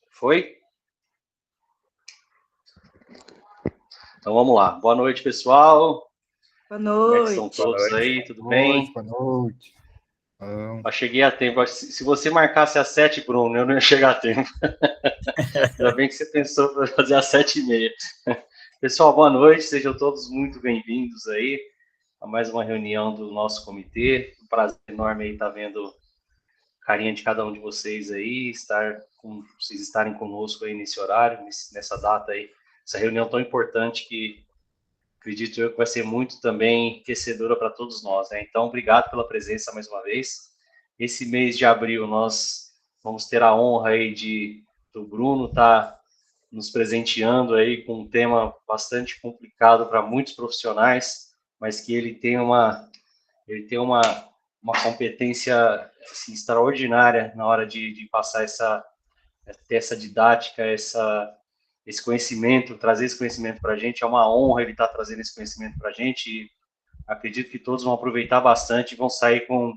Foi? Então vamos lá. Boa noite, pessoal. Boa noite. Como é que estão todos aí? Tudo bem? Boa noite. Eu cheguei a tempo. Se você marcasse às 7, Bruno, eu não ia chegar a tempo. Ainda bem que você pensou para fazer às 7h30. Pessoal, boa noite. Sejam todos muito bem-vindos aí a mais uma reunião do nosso comitê. Um prazer enorme aí estar vendo a carinha de cada um de vocês aí, vocês estarem conosco aí nesse horário, nessa data aí, essa reunião tão importante que acredito eu que vai ser muito também enriquecedora para todos nós, né? Então, obrigado pela presença mais uma vez. Esse mês de abril nós vamos ter a honra aí do Bruno estar nos presenteando aí com um tema bastante complicado para muitos profissionais, mas que ele tem uma competência assim, extraordinária na hora de passar ter essa didática, esse conhecimento, trazer esse conhecimento para a gente. É uma honra ele estar trazendo esse conhecimento para a gente e acredito que todos vão aproveitar bastante e vão sair com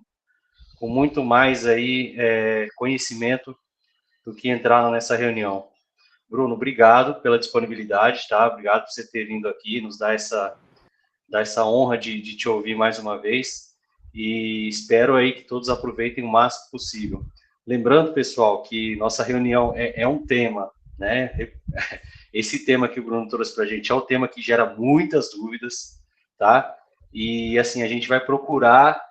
muito mais aí conhecimento do que entraram nessa reunião. Bruno, obrigado pela disponibilidade, tá? Obrigado por você ter vindo aqui, nos dar essa honra de te ouvir mais uma vez e espero aí que todos aproveitem o máximo possível. Lembrando, pessoal, que nossa reunião é um tema, né? Esse tema que o Bruno trouxe para a gente é um tema que gera muitas dúvidas, tá? E, assim, a gente vai procurar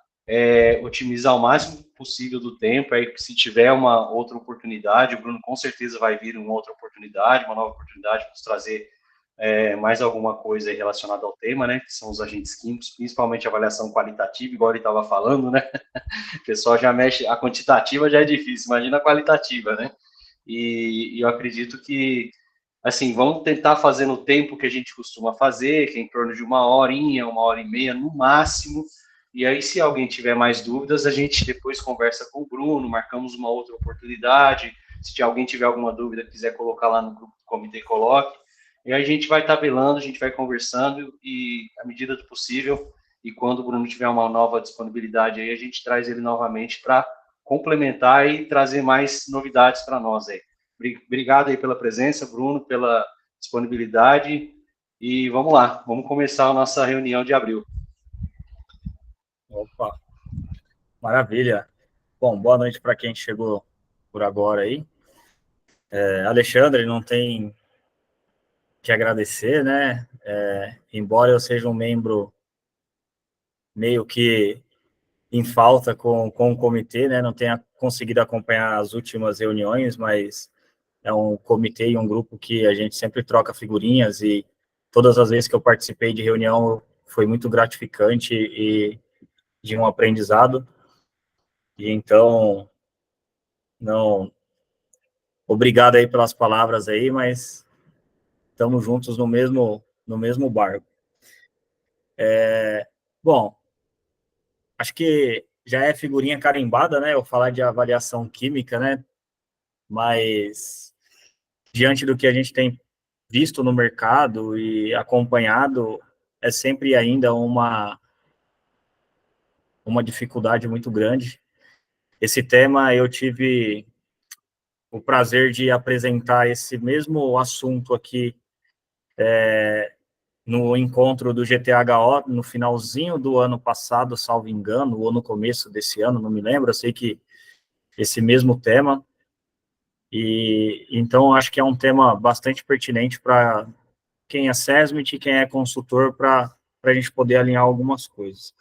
otimizar o máximo possível do tempo, aí se tiver uma outra oportunidade, o Bruno com certeza vai vir uma outra oportunidade, uma nova oportunidade para nos trazer mais alguma coisa relacionada ao tema, né, que são os agentes químicos, principalmente a avaliação qualitativa, igual ele estava falando, né, o pessoal já mexe, a quantitativa já é difícil, imagina a qualitativa, né, e eu acredito que, assim, vamos tentar fazer no tempo que a gente costuma fazer, que é em torno de 1h, 1h30, no máximo, e aí se alguém tiver mais dúvidas, a gente depois conversa com o Bruno, marcamos uma outra oportunidade, se alguém tiver alguma dúvida, quiser colocar lá no grupo do comitê, coloque. E aí a gente vai tabelando, a gente vai conversando e, à medida do possível, e quando o Bruno tiver uma nova disponibilidade aí, a gente traz ele novamente para complementar e trazer mais novidades para nós aí. Obrigado aí pela presença, Bruno, pela disponibilidade e vamos lá, vamos começar a nossa reunião de abril. Opa, maravilha. Bom, boa noite para quem chegou por agora aí. Alexandre, não tem que agradecer, né? Embora eu seja um membro meio que em falta com o comitê, né? Não tenha conseguido acompanhar as últimas reuniões, mas é um comitê e um grupo que a gente sempre troca figurinhas e todas as vezes que eu participei de reunião foi muito gratificante e de um aprendizado. E então, não, obrigado aí pelas palavras aí, mas estamos juntos no mesmo barco. Bom, acho que já é figurinha carimbada, né, eu falar de avaliação química, né, mas diante do que a gente tem visto no mercado e acompanhado, é sempre ainda uma dificuldade muito grande. Esse tema eu tive o prazer de apresentar esse mesmo assunto aqui no encontro do GTHO no finalzinho do ano passado, salvo engano, ou no começo desse ano, não me lembro, eu sei que esse mesmo tema, e então acho que é um tema bastante pertinente para quem é SESMIT e quem é consultor, para a gente poder alinhar algumas coisas.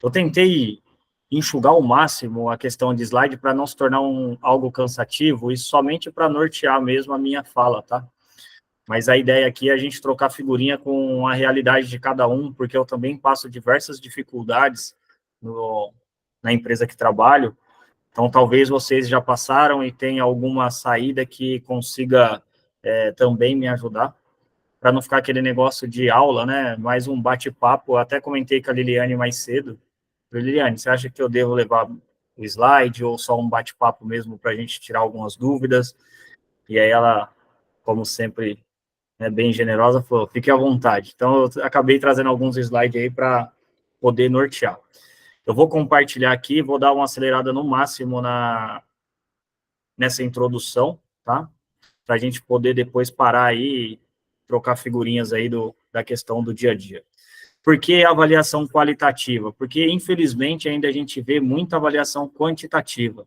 Eu tentei enxugar ao máximo a questão de slide para não se tornar algo cansativo e somente para nortear mesmo a minha fala, tá? Mas a ideia aqui é a gente trocar figurinha com a realidade de cada um, porque eu também passo diversas dificuldades na empresa que trabalho, então talvez vocês já passaram e tenham alguma saída que consiga também me ajudar, para não ficar aquele negócio de aula, né? Mais um bate-papo. Eu até comentei com a Liliane mais cedo. Liliane, você acha que eu devo levar o slide ou só um bate-papo mesmo para a gente tirar algumas dúvidas? E aí ela, como sempre, bem generosa, falou, fique à vontade. Então, eu acabei trazendo alguns slides aí para poder nortear. Eu vou compartilhar aqui, vou dar uma acelerada no máximo nessa introdução, tá? Para a gente poder depois parar aí e trocar figurinhas aí da questão do dia a dia. Por que avaliação qualitativa? Porque, infelizmente, ainda a gente vê muita avaliação quantitativa.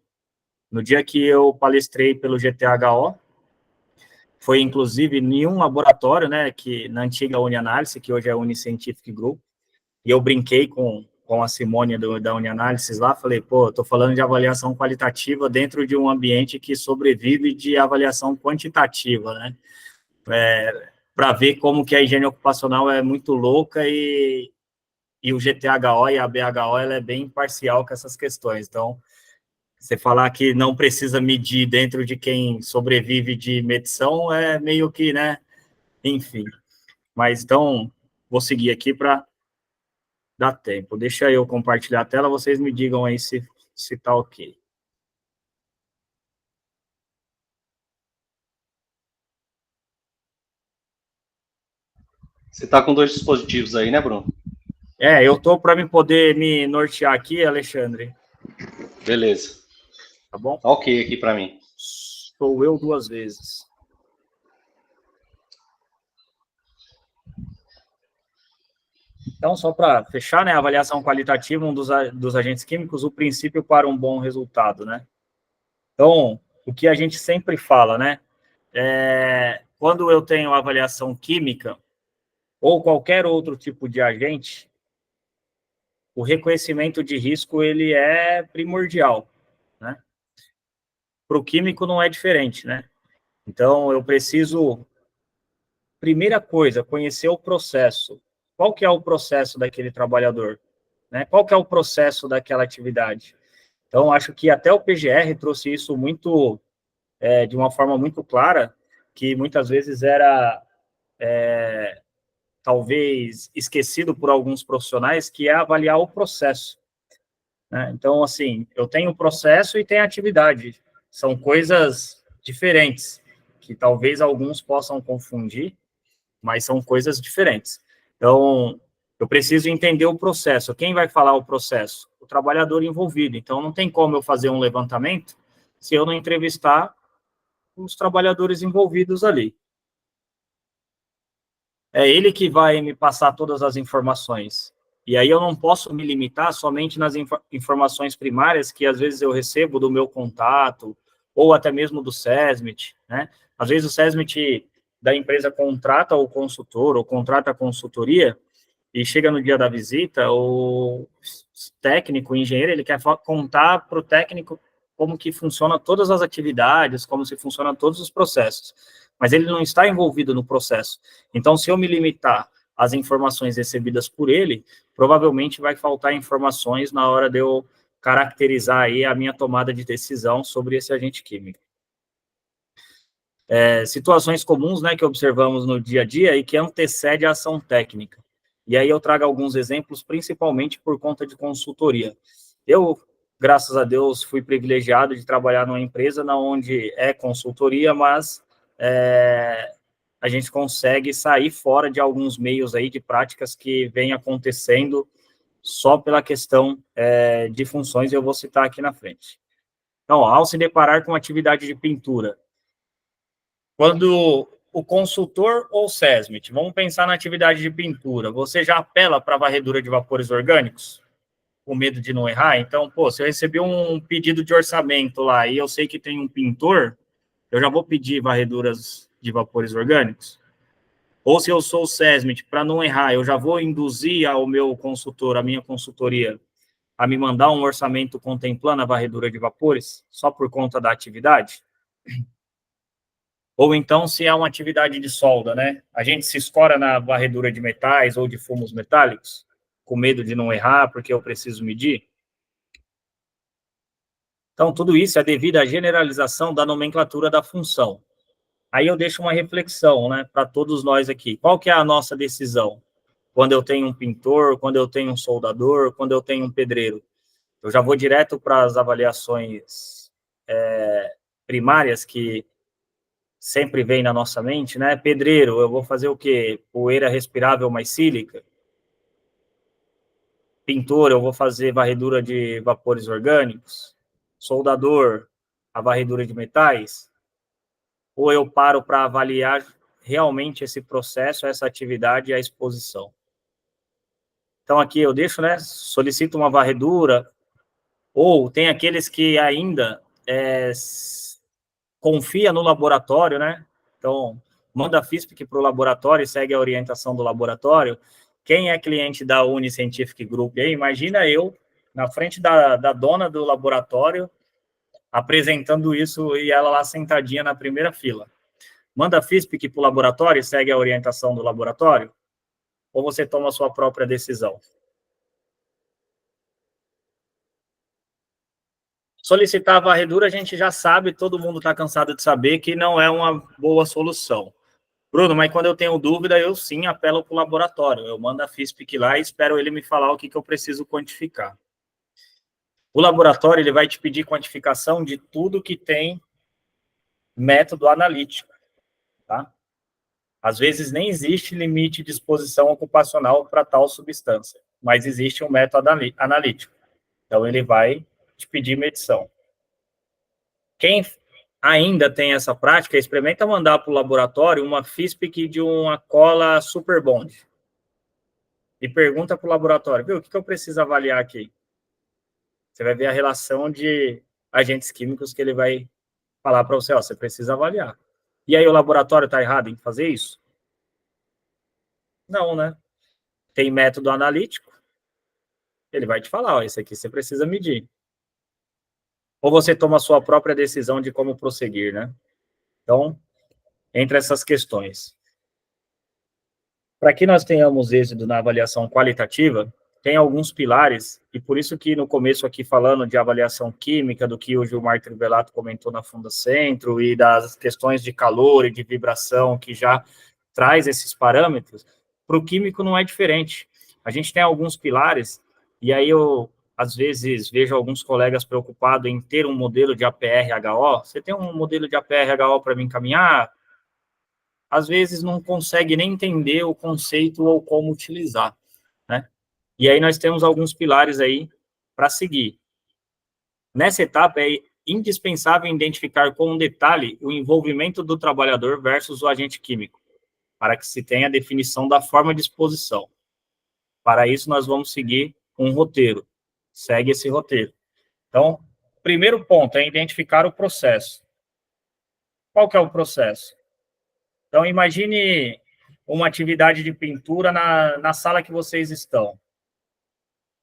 No dia que eu palestrei pelo GTHO, foi, inclusive, em um laboratório, né, que, na antiga Unianálise, que hoje é a Uniscientific Group, e eu brinquei com a Simone da Unianálise lá, falei, pô, estou falando de avaliação qualitativa dentro de um ambiente que sobrevive de avaliação quantitativa, né? Para ver como que a higiene ocupacional é muito louca e o GTHO e a BHO ela é bem imparcial com essas questões. Então, você falar que não precisa medir dentro de quem sobrevive de medição é meio que, né? Enfim. Mas então, vou seguir aqui para dar tempo. Deixa eu compartilhar a tela, vocês me digam aí se tá ok. Você está com 2 dispositivos aí, né, Bruno? Eu estou para poder me nortear aqui, Alexandre. Beleza. Tá bom? Tá ok aqui para mim. Sou eu 2 vezes. Então, só para fechar, né, a avaliação qualitativa, um dos agentes químicos, o princípio para um bom resultado, né? Então, o que a gente sempre fala, né, quando eu tenho avaliação química ou qualquer outro tipo de agente, o reconhecimento de risco, ele é primordial, né? Para o químico não é diferente, né? Então, eu preciso, primeira coisa, conhecer o processo. Qual que é o processo daquele trabalhador? Né? Qual que é o processo daquela atividade? Então, acho que até o PGR trouxe isso muito, de uma forma muito clara, que muitas vezes era, talvez, esquecido por alguns profissionais, que é avaliar o processo. Né? Então, assim, eu tenho o processo e tenho a atividade. São coisas diferentes, que talvez alguns possam confundir, mas são coisas diferentes. Então, eu preciso entender o processo. Quem vai falar o processo? O trabalhador envolvido. Então, não tem como eu fazer um levantamento se eu não entrevistar os trabalhadores envolvidos ali. É ele que vai me passar todas as informações. E aí eu não posso me limitar somente nas informações primárias que às vezes eu recebo do meu contato, ou até mesmo do SESMIT, né? Às vezes o SESMIT da empresa contrata o consultor, ou contrata a consultoria, e chega no dia da visita, o técnico, o engenheiro, ele quer contar para o técnico como que funciona todas as atividades, como se funcionam todos os processos, mas ele não está envolvido no processo. Então, se eu me limitar às informações recebidas por ele, provavelmente vai faltar informações na hora de eu caracterizar aí a minha tomada de decisão sobre esse agente químico. Situações comuns, né, que observamos no dia a dia e que antecede a ação técnica. E aí eu trago alguns exemplos, principalmente por conta de consultoria. Eu, graças a Deus, fui privilegiado de trabalhar numa empresa onde é consultoria, mas a gente consegue sair fora de alguns meios aí de práticas que vem acontecendo só pela questão de funções, eu vou citar aqui na frente. Então, ao se deparar com atividade de pintura, quando o consultor ou SESMIT, vamos pensar na atividade de pintura, você já apela para a varredura de vapores orgânicos? Com medo de não errar? Então, pô, se eu receber um pedido de orçamento lá e eu sei que tem um pintor, eu já vou pedir varreduras de vapores orgânicos? Ou se eu sou o SESMIT, para não errar, eu já vou induzir ao meu consultor, a minha consultoria, a me mandar um orçamento contemplando a varredura de vapores, só por conta da atividade? Ou então, se é uma atividade de solda, né? A gente se escora na varredura de metais ou de fumos metálicos, com medo de não errar, porque eu preciso medir. Então, tudo isso é devido à generalização da nomenclatura da função. Aí eu deixo uma reflexão, né, para todos nós aqui. Qual que é a nossa decisão? Quando eu tenho um pintor, quando eu tenho um soldador, quando eu tenho um pedreiro? Eu já vou direto para as avaliações primárias que sempre vem na nossa mente, né? Pedreiro, eu vou fazer o quê? Poeira respirável mais sílica. Pintor, eu vou fazer varredura de vapores orgânicos. Soldador, a varredura de metais. ou eu paro para avaliar realmente esse processo, essa atividade e a exposição? Então, aqui eu deixo, né, solicito uma varredura, ou tem aqueles que ainda confia no laboratório, né? Então, manda a FISPIC para o laboratório e segue a orientação do laboratório. Quem é cliente da Uniscientific Group aí, imagina eu na frente da dona do laboratório apresentando isso e ela lá sentadinha na primeira fila. Manda a FISPIC para o laboratório e segue a orientação do laboratório? Ou você toma a sua própria decisão? Solicitar a varredura, a gente já sabe, todo mundo está cansado de saber que não é uma boa solução. Bruno, mas quando eu tenho dúvida, eu sim apelo para o laboratório. Eu mando a FISPIC lá e espero ele me falar o que eu preciso quantificar. O laboratório ele vai te pedir quantificação de tudo que tem método analítico, tá? Às vezes nem existe limite de exposição ocupacional para tal substância, mas existe um método analítico. Então, ele vai te pedir medição. Quem ainda tem essa prática, experimenta mandar para o laboratório uma FISPIC de uma cola Super Bond. E pergunta para o laboratório, viu, o que eu preciso avaliar aqui? Você vai ver a relação de agentes químicos que ele vai falar para você, ó, você precisa avaliar. E aí o laboratório está errado em fazer isso? Não, né? Tem método analítico, ele vai te falar, ó, esse aqui você precisa medir. Ou você toma a sua própria decisão de como prosseguir, né? Então, entre essas questões. Para que nós tenhamos êxito na avaliação qualitativa, tem alguns pilares, e por isso que no começo aqui falando de avaliação química, do que o Gilmar Trivelato comentou na Funda Centro, e das questões de calor e de vibração, que já traz esses parâmetros, para o químico não é diferente. A gente tem alguns pilares, e aí eu, às vezes, vejo alguns colegas preocupados em ter um modelo de APR-HO. Você tem um modelo de APR-HO para me encaminhar? Às vezes não consegue nem entender o conceito ou como utilizar, né? E aí nós temos alguns pilares aí para seguir. Nessa etapa é indispensável identificar com detalhe o envolvimento do trabalhador versus o agente químico, para que se tenha a definição da forma de exposição. Para isso nós vamos seguir um roteiro. Segue esse roteiro. Então, primeiro ponto é identificar o processo. Qual que é o processo? Então, imagine uma atividade de pintura na sala que vocês estão.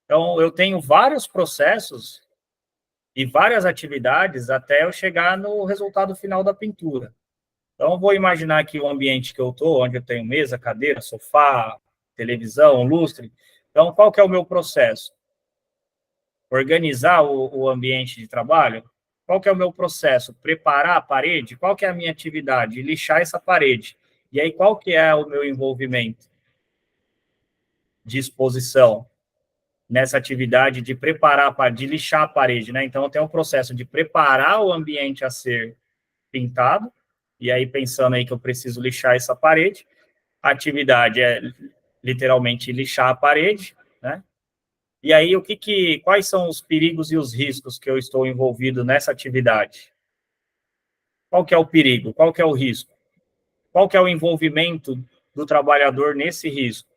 Então, eu tenho vários processos e várias atividades até eu chegar no resultado final da pintura. Então, vou imaginar aqui o ambiente que eu estou, onde eu tenho mesa, cadeira, sofá, televisão, lustre. Então, qual que é o meu processo? Organizar o ambiente de trabalho. Qual que é o meu processo? Preparar a parede. Qual que é a minha atividade? Lixar essa parede. E aí, qual que é o meu envolvimento de exposição nessa atividade de preparar, de lixar a parede, né? Então, tem um processo de preparar o ambiente a ser pintado, e aí pensando aí que eu preciso lixar essa parede, a atividade é literalmente lixar a parede, né? E aí, quais são os perigos e os riscos que eu estou envolvido nessa atividade? Qual que é o perigo? Qual que é o risco? Qual que é o envolvimento do trabalhador nesse risco?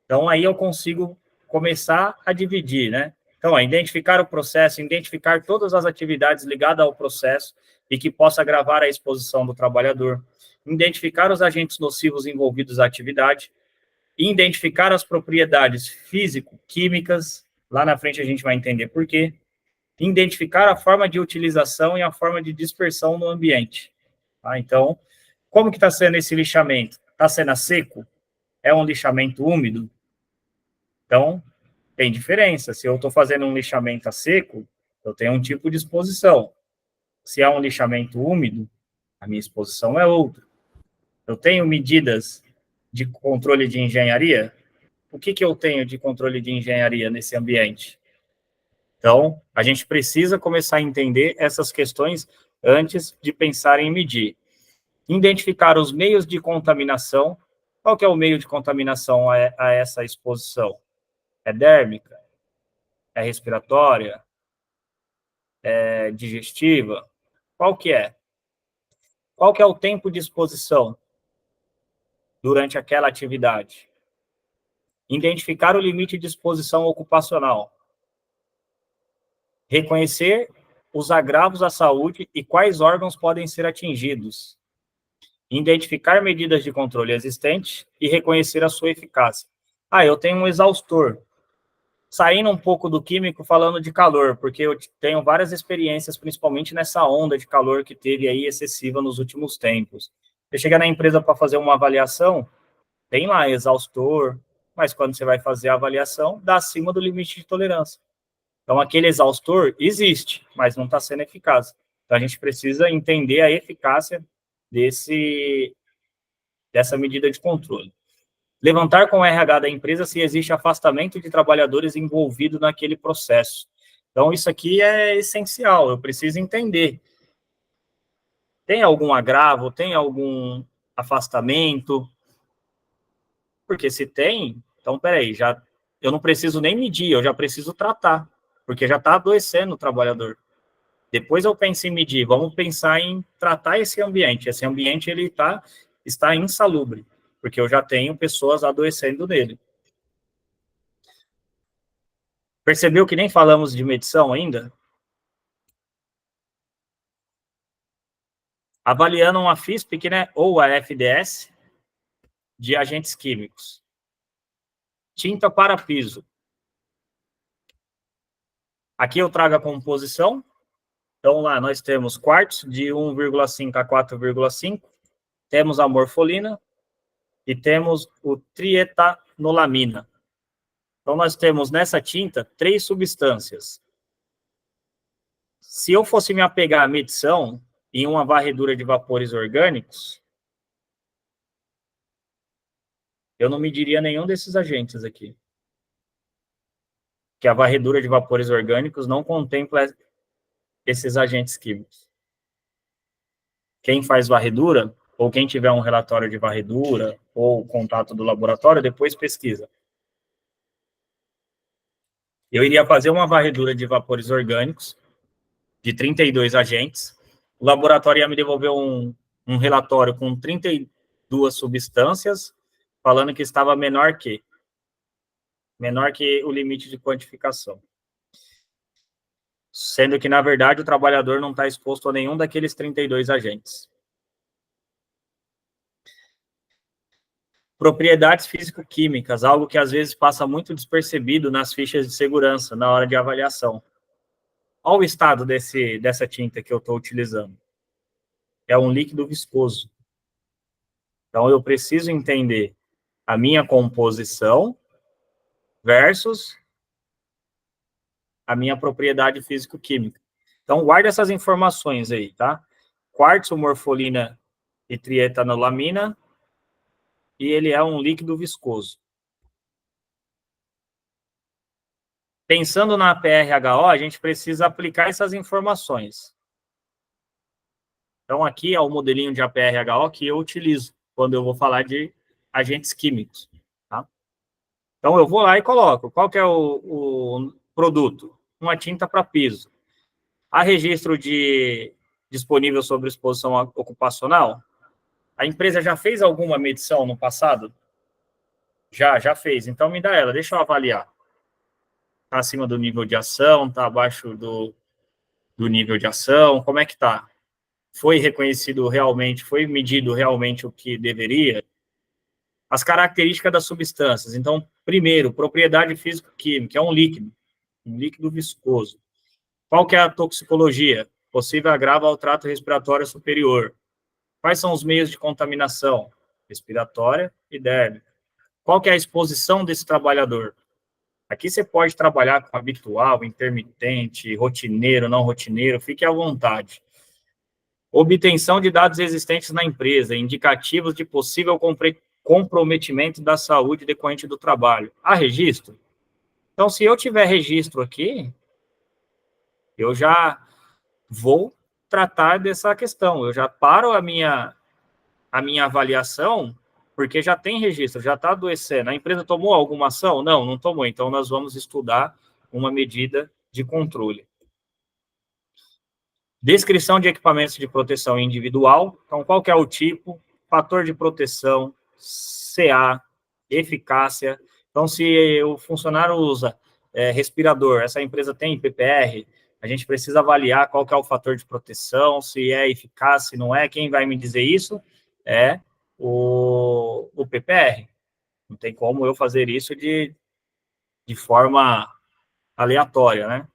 Então, aí eu consigo começar a dividir, né? Então, identificar o processo, identificar todas as atividades ligadas ao processo e que possa agravar a exposição do trabalhador, identificar os agentes nocivos envolvidos na atividade, identificar as propriedades físico-químicas, lá na frente a gente vai entender por quê, identificar a forma de utilização e a forma de dispersão no ambiente. Tá? Então, como que está sendo esse lixamento? Está sendo a seco? É um lixamento úmido? Então, tem diferença. Se eu estou fazendo um lixamento a seco, eu tenho um tipo de exposição. Se é um lixamento úmido, a minha exposição é outra. Eu tenho medidas de controle de engenharia? O que eu tenho de controle de engenharia nesse ambiente? Então, a gente precisa começar a entender essas questões antes de pensar em medir. Identificar os meios de contaminação. Qual que é o meio de contaminação a essa exposição? É dérmica? É respiratória? É digestiva? Qual que é? Qual que é o tempo de exposição durante aquela atividade? Identificar o limite de exposição ocupacional. Reconhecer os agravos à saúde e quais órgãos podem ser atingidos. Identificar medidas de controle existentes e reconhecer a sua eficácia. Eu tenho um exaustor. Saindo um pouco do químico, falando de calor, porque eu tenho várias experiências, principalmente nessa onda de calor que teve aí excessiva nos últimos tempos. Você chega na empresa para fazer uma avaliação, tem lá exaustor, mas quando você vai fazer a avaliação, dá acima do limite de tolerância. Então, aquele exaustor existe, mas não está sendo eficaz. Então, a gente precisa entender a eficácia dessa medida de controle. Levantar com o RH da empresa se existe afastamento de trabalhadores envolvidos naquele processo. Então, isso aqui é essencial, eu preciso entender. Tem algum agravo, tem algum afastamento? Porque se tem, então, peraí, eu não preciso nem medir, eu já preciso tratar, porque já está adoecendo o trabalhador. Depois eu penso em medir, vamos pensar em tratar esse ambiente. Esse ambiente ele está insalubre, porque eu já tenho pessoas adoecendo nele. Percebeu que nem falamos de medição ainda? Avaliando uma FISP, né, ou a FDS, de agentes químicos. Tinta para piso. Aqui eu trago a composição. Então, lá nós temos quartzo de 1,5 a 4,5. Temos a morfolina e temos o trietanolamina. Então, nós temos nessa tinta 3 substâncias. Se eu fosse me apegar à medição em uma varredura de vapores orgânicos, eu não mediria nenhum desses agentes aqui. Que a varredura de vapores orgânicos não contempla esses agentes químicos. Quem faz varredura, ou quem tiver um relatório de varredura, ou contato do laboratório, depois pesquisa. Eu iria fazer uma varredura de vapores orgânicos, de 32 agentes. O laboratório ia me devolver um relatório com 32 substâncias, falando que estava menor que o limite de quantificação. Sendo que, na verdade, o trabalhador não está exposto a nenhum daqueles 32 agentes. Propriedades físico-químicas, algo que às vezes passa muito despercebido nas fichas de segurança, na hora de avaliação. Olha o estado dessa tinta que eu estou utilizando. É um líquido viscoso. Então, eu preciso entender a minha composição versus a minha propriedade físico-química. Então, guarde essas informações aí, tá? Quartzo, morfolina e trietanolamina, e ele é um líquido viscoso. Pensando na PRHO, a gente precisa aplicar essas informações. Então, aqui é o modelinho de APRHO que eu utilizo quando eu vou falar de agentes químicos. Tá? Então, eu vou lá e coloco. Qual que é o produto? Uma tinta para piso. Há registro disponível sobre exposição ocupacional? A empresa já fez alguma medição no passado? Já fez. Então, me dá ela, deixa eu avaliar. Está acima do nível de ação? Está abaixo do nível de ação? Como é que está? Foi reconhecido realmente, foi medido realmente o que deveria? As características das substâncias. Então, primeiro, propriedade físico-química, é um líquido viscoso. Qual que é a toxicologia? Possível agravo ao trato respiratório superior. Quais são os meios de contaminação? Respiratória e dérmica. Qual que é a exposição desse trabalhador? Aqui você pode trabalhar com habitual, intermitente, rotineiro, não rotineiro, fique à vontade. Obtenção de dados existentes na empresa, indicativos de possível comprometimento da saúde decorrente do trabalho. Há registro? Então, se eu tiver registro aqui, eu já vou tratar dessa questão. Eu já paro a minha avaliação, porque já tem registro, já está adoecendo. A empresa tomou alguma ação? Não tomou. Então, nós vamos estudar uma medida de controle. Descrição de equipamentos de proteção individual. Então, qual que é o tipo, fator de proteção, CA, eficácia. Então, se o funcionário usa respirador, essa empresa tem PPR, a gente precisa avaliar qual que é o fator de proteção, se é eficaz, se não é. Quem vai me dizer isso é o PPR. Não tem como eu fazer isso de forma aleatória, né?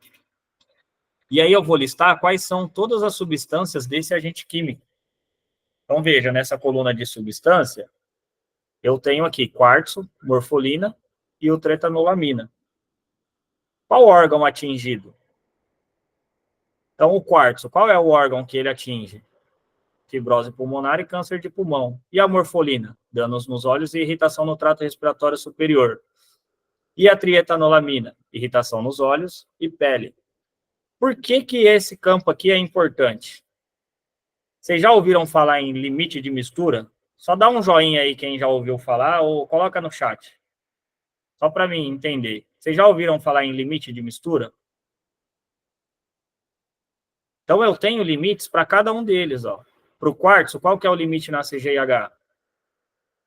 E aí eu vou listar quais são todas as substâncias desse agente químico. Então, veja, nessa coluna de substância, eu tenho aqui quartzo, morfolina e o tretanolamina. Qual órgão atingido? Então, o quartzo, qual é o órgão que ele atinge? Fibrose pulmonar e câncer de pulmão. E a morfolina? Danos nos olhos e irritação no trato respiratório superior. E a trietanolamina? Irritação nos olhos e pele. Por que que esse campo aqui é importante? Vocês já ouviram falar em limite de mistura? Só dá um joinha aí quem já ouviu falar ou coloca no chat. Só para mim entender. Vocês já ouviram falar em limite de mistura? Então, eu tenho limites para cada um deles. Para o quartzo, qual que é o limite na CGIH?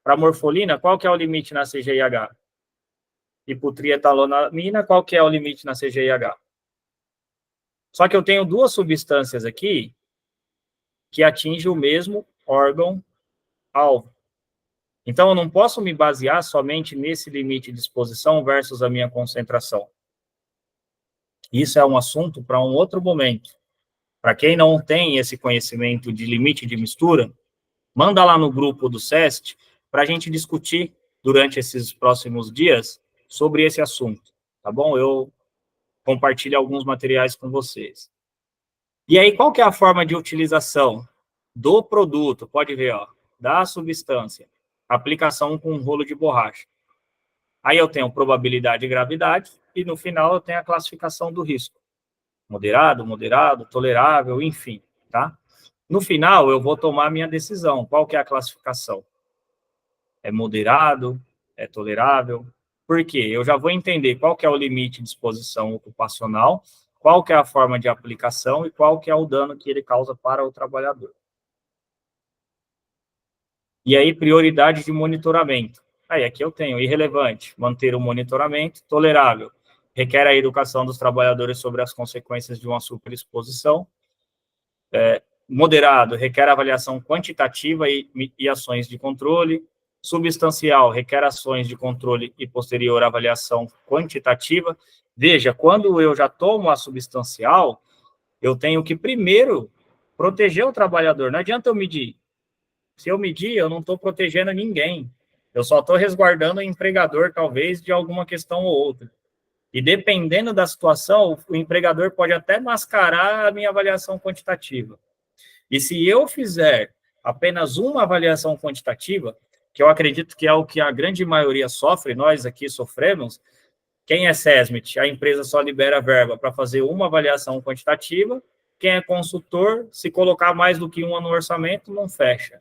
Para a morfolina, qual que é o limite na CGIH? E para o trietanolamina, qual que é o limite na CGIH? Só que eu tenho duas substâncias aqui que atingem o mesmo órgão-alvo. Então, eu não posso me basear somente nesse limite de exposição versus a minha concentração. Isso é um assunto para um outro momento. Para quem não tem esse conhecimento de limite de mistura, manda lá no grupo do SEST para a gente discutir durante esses próximos dias sobre esse assunto, tá bom? Eu compartilho alguns materiais com vocês. E aí, qual que é a forma de utilização do produto? Pode ver, da substância. Aplicação com um rolo de borracha. Aí eu tenho probabilidade e gravidade, e no final eu tenho a classificação do risco. Moderado, moderado, tolerável, enfim, tá? No final, eu vou tomar a minha decisão. Qual que é a classificação? É moderado? É tolerável? Por quê? Eu já vou entender qual que é o limite de exposição ocupacional, qual que é a forma de aplicação e qual que é o dano que ele causa para o trabalhador. E aí, prioridade de monitoramento. Aí, aqui eu tenho irrelevante, manter o monitoramento, tolerável, requer a educação dos trabalhadores sobre as consequências de uma superexposição, moderado, requer avaliação quantitativa e ações de controle, substancial, requer ações de controle e posterior avaliação quantitativa. Veja, quando eu já tomo a substancial, eu tenho que primeiro proteger o trabalhador. Não adianta eu medir. Se eu medir, eu não estou protegendo ninguém. Eu só estou resguardando o empregador, talvez, de alguma questão ou outra. E dependendo da situação, o empregador pode até mascarar a minha avaliação quantitativa. E se eu fizer apenas uma avaliação quantitativa, que eu acredito que é o que a grande maioria sofre, nós aqui sofremos, quem é SESMIT? A empresa só libera verba para fazer uma avaliação quantitativa, quem é consultor, se colocar mais do que uma no orçamento, não fecha.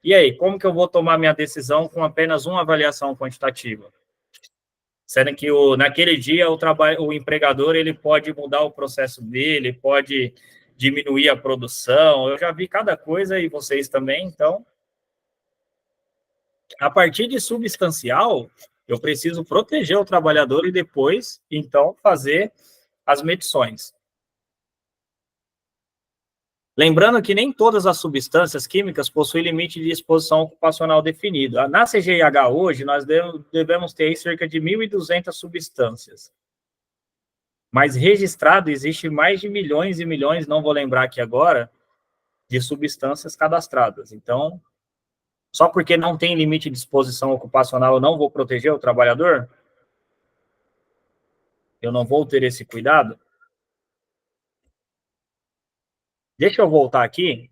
E aí, como que eu vou tomar minha decisão com apenas uma avaliação quantitativa? Sendo que naquele dia o empregador ele pode mudar o processo dele, pode diminuir a produção. Eu já vi cada coisa e vocês também. Então, a partir de substancial, eu preciso proteger o trabalhador e depois, então, fazer as medições. Lembrando que nem todas as substâncias químicas possuem limite de exposição ocupacional definido. Na CGIH hoje, nós devemos ter cerca de 1.200 substâncias. Mas registrado existe mais de milhões e milhões, não vou lembrar aqui agora, de substâncias cadastradas. Então, só porque não tem limite de exposição ocupacional, eu não vou proteger o trabalhador? Eu não vou ter esse cuidado? Deixa eu voltar aqui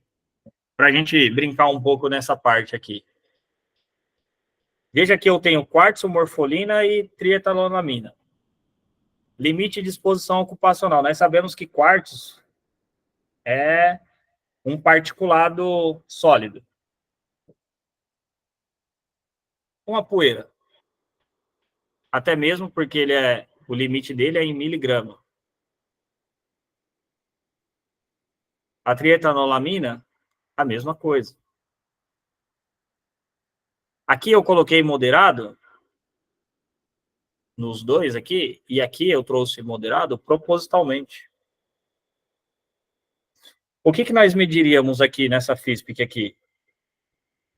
para a gente brincar um pouco nessa parte aqui. Veja que eu tenho quartzo, morfolina e trietanolamina. Limite de exposição ocupacional. Nós sabemos que quartzo é um particulado sólido. Uma poeira. Até mesmo porque o limite dele é em miligrama. A trietanolamina, a mesma coisa. Aqui eu coloquei moderado, nos dois aqui, e aqui eu trouxe moderado propositalmente. O que nós mediríamos aqui nessa FISPIC aqui?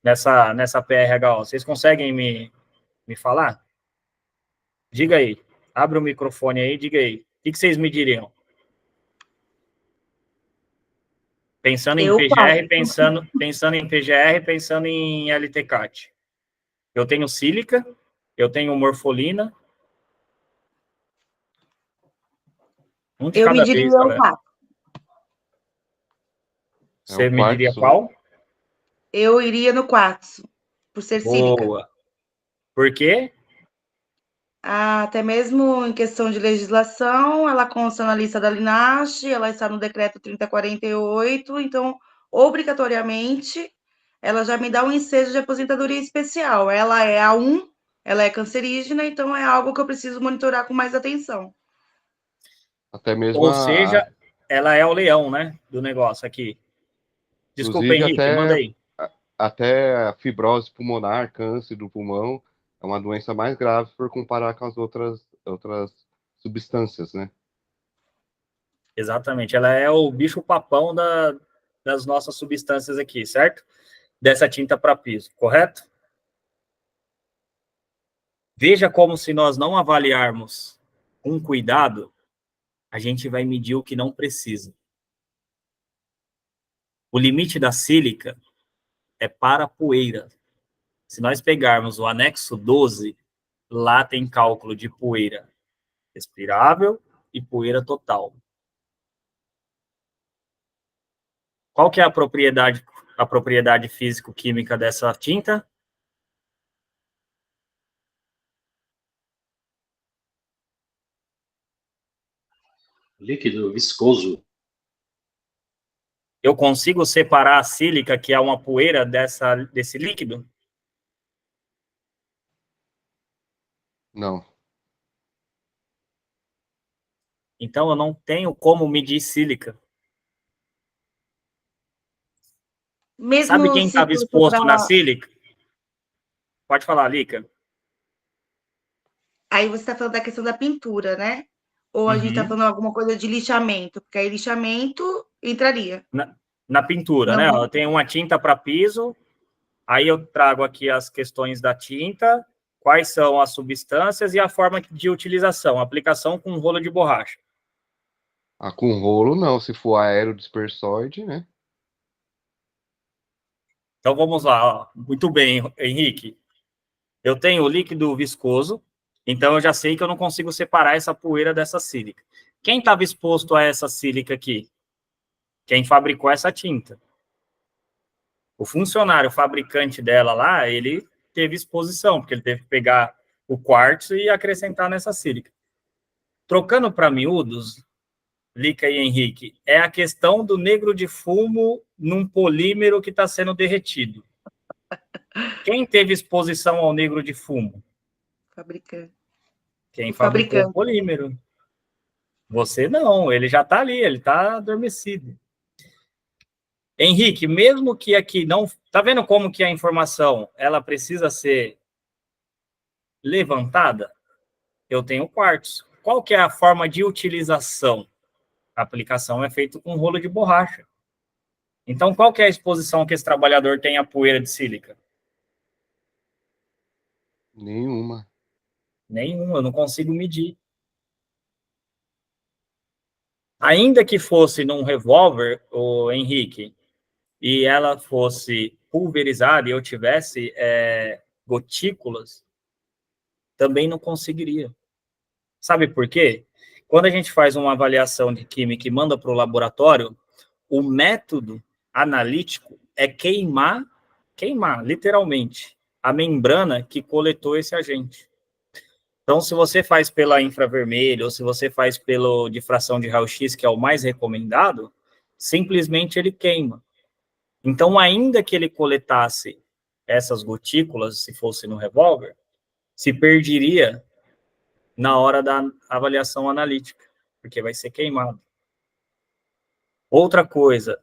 Nessa PRHO? Vocês conseguem me falar? Diga aí. Abre o microfone aí, diga aí. O que vocês mediriam? Pensando em Eu PGR, pensando em PGR, pensando em LTCAT. Eu tenho sílica, eu tenho morfolina. Um de Eu cada mediria vez, o galera. 4. Você o mediria quartzo, qual? Eu iria no quartzo, por ser sílica. Boa. Por quê? Até mesmo em questão de legislação, ela consta na lista da LINASH, ela está no decreto 3048, então, obrigatoriamente, ela já me dá um ensejo de aposentadoria especial. Ela é A1, ela é cancerígena, então é algo que eu preciso monitorar com mais atenção. até mesmo Ou seja, ela é o leão, né, do negócio aqui. Desculpa, inclusive Henrique, manda aí. até a fibrose pulmonar, câncer do pulmão, é uma doença mais grave por comparar com as outras substâncias, né? Exatamente, ela é o bicho-papão das nossas substâncias aqui, certo? Dessa tinta para piso, correto? Veja como se nós não avaliarmos com cuidado, a gente vai medir o que não precisa. O limite da sílica é para poeira. Se nós pegarmos o anexo 12, lá tem cálculo de poeira respirável e poeira total. Qual que é a propriedade físico-química dessa tinta? Líquido, viscoso. Eu consigo separar a sílica, que é uma poeira, desse líquido? Não. Então, eu não tenho como medir sílica. Sabe Mesmo quem se estava fosse para. exposto na sílica? Pode falar, Lica. Aí você está falando da questão da pintura, né? Ou a gente está Uhum. falando alguma coisa de lixamento? Porque aí lixamento entraria. Na pintura, Não, né? Eu tenho uma tinta para piso, aí eu trago aqui as questões da tinta, quais são as substâncias e a forma de utilização, aplicação com rolo de borracha. Com rolo, não. Se for aerodispersóide, né? Então, vamos lá. Ó. Muito bem, Henrique. Eu tenho o líquido viscoso, então eu já sei que eu não consigo separar essa poeira dessa sílica. Quem estava exposto a essa sílica aqui? Quem fabricou essa tinta. O funcionário, o fabricante dela lá, ele teve exposição, porque ele teve que pegar o quartzo e acrescentar nessa sílica. Trocando para miúdos, Lica e Henrique, é a questão do negro de fumo num polímero que está sendo derretido. Quem teve exposição ao negro de fumo? fabricante. Quem O fabricou o fabricante. polímero. Você não, ele já está ali, ele está adormecido. Henrique, mesmo que aqui não... Está vendo como que a informação ela precisa ser levantada? Eu tenho quartzo. Qual que é a forma de utilização? A aplicação é feita com rolo de borracha. Então, qual que é a exposição que esse trabalhador tem à poeira de sílica? Nenhuma. Nenhuma, eu não consigo medir. Ainda que fosse num revólver, o Henrique, e ela fosse pulverizada e eu tivesse gotículas, também não conseguiria. Sabe por quê? Quando a gente faz uma avaliação de química e manda para o laboratório, o método analítico é queimar, literalmente, a membrana que coletou esse agente. Então, se você faz pela infravermelho, ou se você faz pela difração de raio-x, que é o mais recomendado, simplesmente ele queima. Então, ainda que ele coletasse essas gotículas, se fosse no revólver, se perderia na hora da avaliação analítica, porque vai ser queimado. Outra coisa,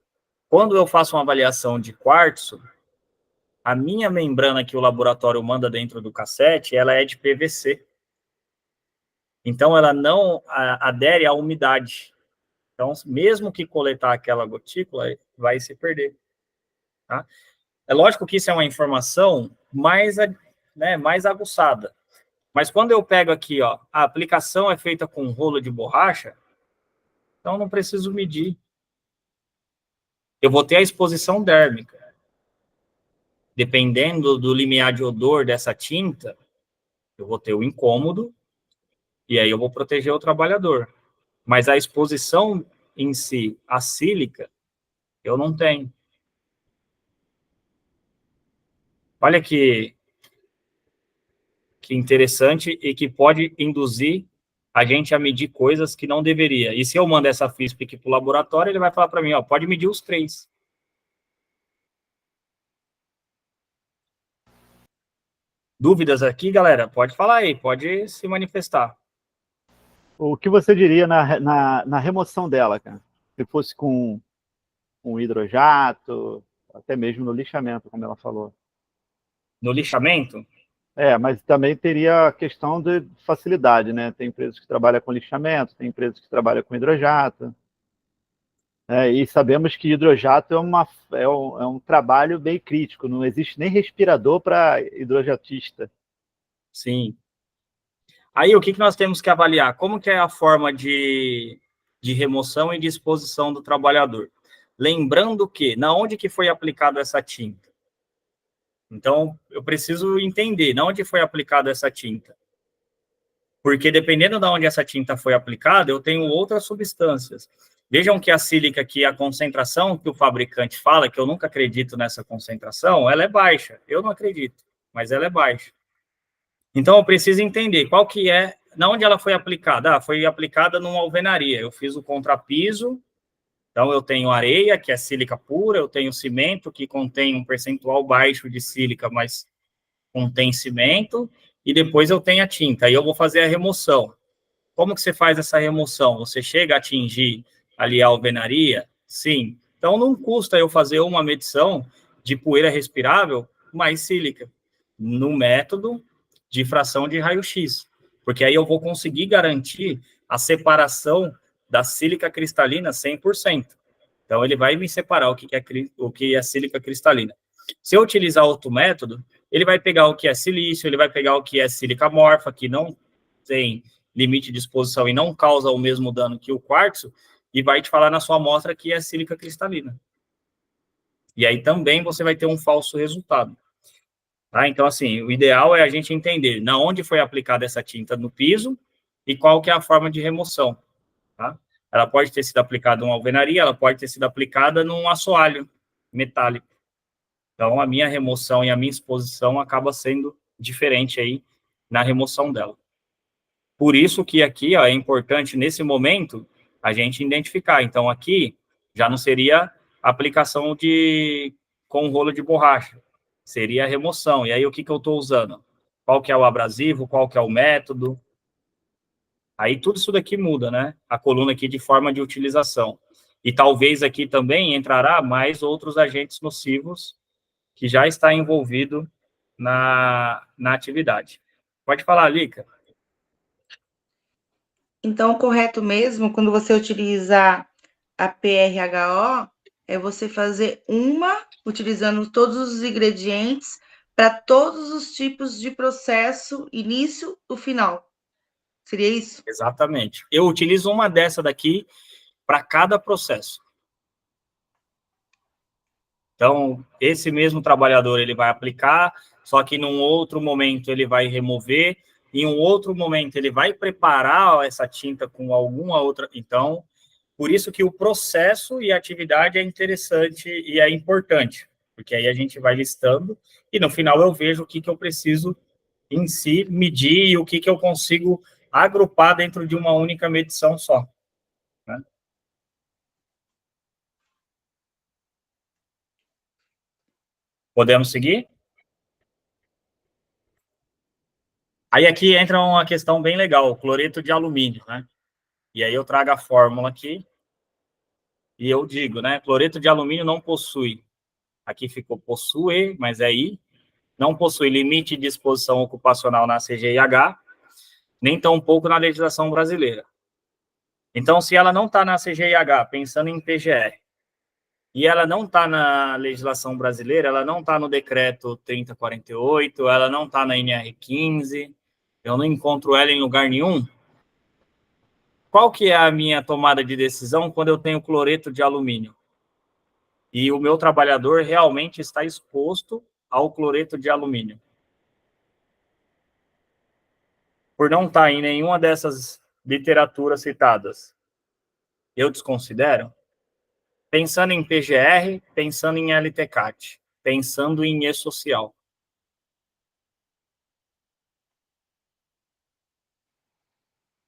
quando eu faço uma avaliação de quartzo, a minha membrana que o laboratório manda dentro do cassete, ela é de PVC. Então, ela não adere à umidade. Então, mesmo que coletar aquela gotícula, vai se perder. Tá? É lógico que isso é uma informação mais, né, mais aguçada. Mas quando eu pego aqui, ó, a aplicação é feita com rolo de borracha, então não preciso medir. Eu vou ter a exposição dérmica. Dependendo do limiar de odor dessa tinta, eu vou ter o incômodo, e aí eu vou proteger o trabalhador. Mas a exposição em si, a sílica, eu não tenho. Olha que interessante e que pode induzir a gente a medir coisas que não deveria. E se eu mando essa FISP aqui para o laboratório, ele vai falar para mim, ó, pode medir os 3. Dúvidas aqui, galera? Pode falar aí, pode se manifestar. O que você diria na remoção dela, cara? Se fosse com hidrojato, até mesmo no lixamento, como ela falou. No lixamento? Mas também teria a questão de facilidade, né? Tem empresas que trabalham com lixamento, tem empresas que trabalham com hidrojato. E sabemos que hidrojato é um trabalho bem crítico, não existe nem respirador para hidrojatista. Sim. Aí, o que nós temos que avaliar? Como que é a forma de remoção e de exposição do trabalhador? Lembrando que, na onde que foi aplicada essa tinta? Então, eu preciso entender, na onde foi aplicada essa tinta? Porque, dependendo de onde essa tinta foi aplicada, eu tenho outras substâncias. Vejam que a sílica aqui, a concentração que o fabricante fala, que eu nunca acredito nessa concentração, ela é baixa. Eu não acredito, mas ela é baixa. Então, eu preciso entender qual que é, na onde ela foi aplicada. Foi aplicada numa alvenaria. Eu fiz o contrapiso, então eu tenho areia, que é sílica pura, eu tenho cimento, que contém um percentual baixo de sílica, mas contém cimento, e depois eu tenho a tinta. Aí eu vou fazer a remoção. Como que você faz essa remoção? Você chega a atingir ali a alvenaria? Sim. Então, não custa eu fazer uma medição de poeira respirável mais sílica, no método de fração de raio-x, porque aí eu vou conseguir garantir a separação da sílica cristalina 100%. Então, ele vai me separar o que é sílica cristalina. Se eu utilizar outro método, ele vai pegar o que é silício, ele vai pegar o que é sílica amorfa, que não tem limite de exposição e não causa o mesmo dano que o quartzo, e vai te falar na sua amostra que é sílica cristalina. E aí também você vai ter um falso resultado. Tá? Então, assim, o ideal é a gente entender na onde foi aplicada essa tinta no piso e qual que é a forma de remoção. Tá? Ela pode ter sido aplicada em uma alvenaria, ela pode ter sido aplicada num assoalho metálico. Então, a minha remoção e a minha exposição acaba sendo diferente aí na remoção dela. Por isso que aqui, ó, é importante, nesse momento, a gente identificar. Então, aqui, já não seria aplicação com rolo de borracha, seria a remoção. E aí, o que eu estou usando? Qual que é o abrasivo, qual que é o método? Aí, tudo isso daqui muda, né? A coluna aqui de forma de utilização. E talvez aqui também entrará mais outros agentes nocivos que já está envolvido na atividade. Pode falar, Lica. Então, o correto mesmo, quando você utiliza a PRHO, é você fazer uma, utilizando todos os ingredientes, para todos os tipos de processo, início e final. Seria isso? Exatamente. Eu utilizo uma dessa daqui para cada processo. Então, esse mesmo trabalhador, ele vai aplicar, só que num outro momento ele vai remover, em um outro momento ele vai preparar essa tinta com alguma outra. Então, por isso que o processo e a atividade é interessante e é importante, porque aí a gente vai listando e no final eu vejo o que eu preciso em si medir e o que eu consigo agrupar dentro de uma única medição só. Né? Podemos seguir? Aí aqui entra uma questão bem legal, o cloreto de alumínio, né? E aí eu trago a fórmula aqui e eu digo, né, cloreto de alumínio não possui, aqui ficou possui, mas é I, não possui limite de exposição ocupacional na CGIH, nem tampouco na legislação brasileira. Então, se ela não está na CGIH, pensando em PGR, e ela não está na legislação brasileira, ela não está no decreto 3048, ela não está na NR15, eu não encontro ela em lugar nenhum, qual que é a minha tomada de decisão quando eu tenho cloreto de alumínio? E o meu trabalhador realmente está exposto ao cloreto de alumínio. Por não estar em nenhuma dessas literaturas citadas, eu desconsidero? Pensando em PGR, pensando em LTCAT, pensando em E-Social.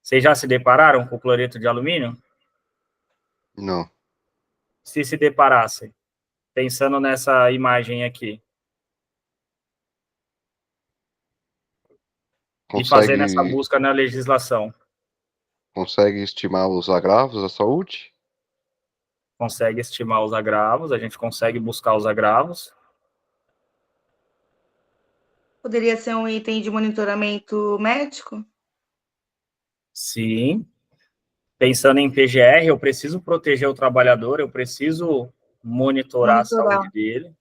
Vocês já se depararam com o cloreto de alumínio? Não. Se deparassem, pensando nessa imagem aqui. E fazendo essa busca na legislação. Consegue estimar os agravos da saúde? Consegue estimar os agravos, a gente consegue buscar os agravos. Poderia ser um item de monitoramento médico? Sim. Pensando em PGR, eu preciso proteger o trabalhador, eu preciso monitorar a saúde dele.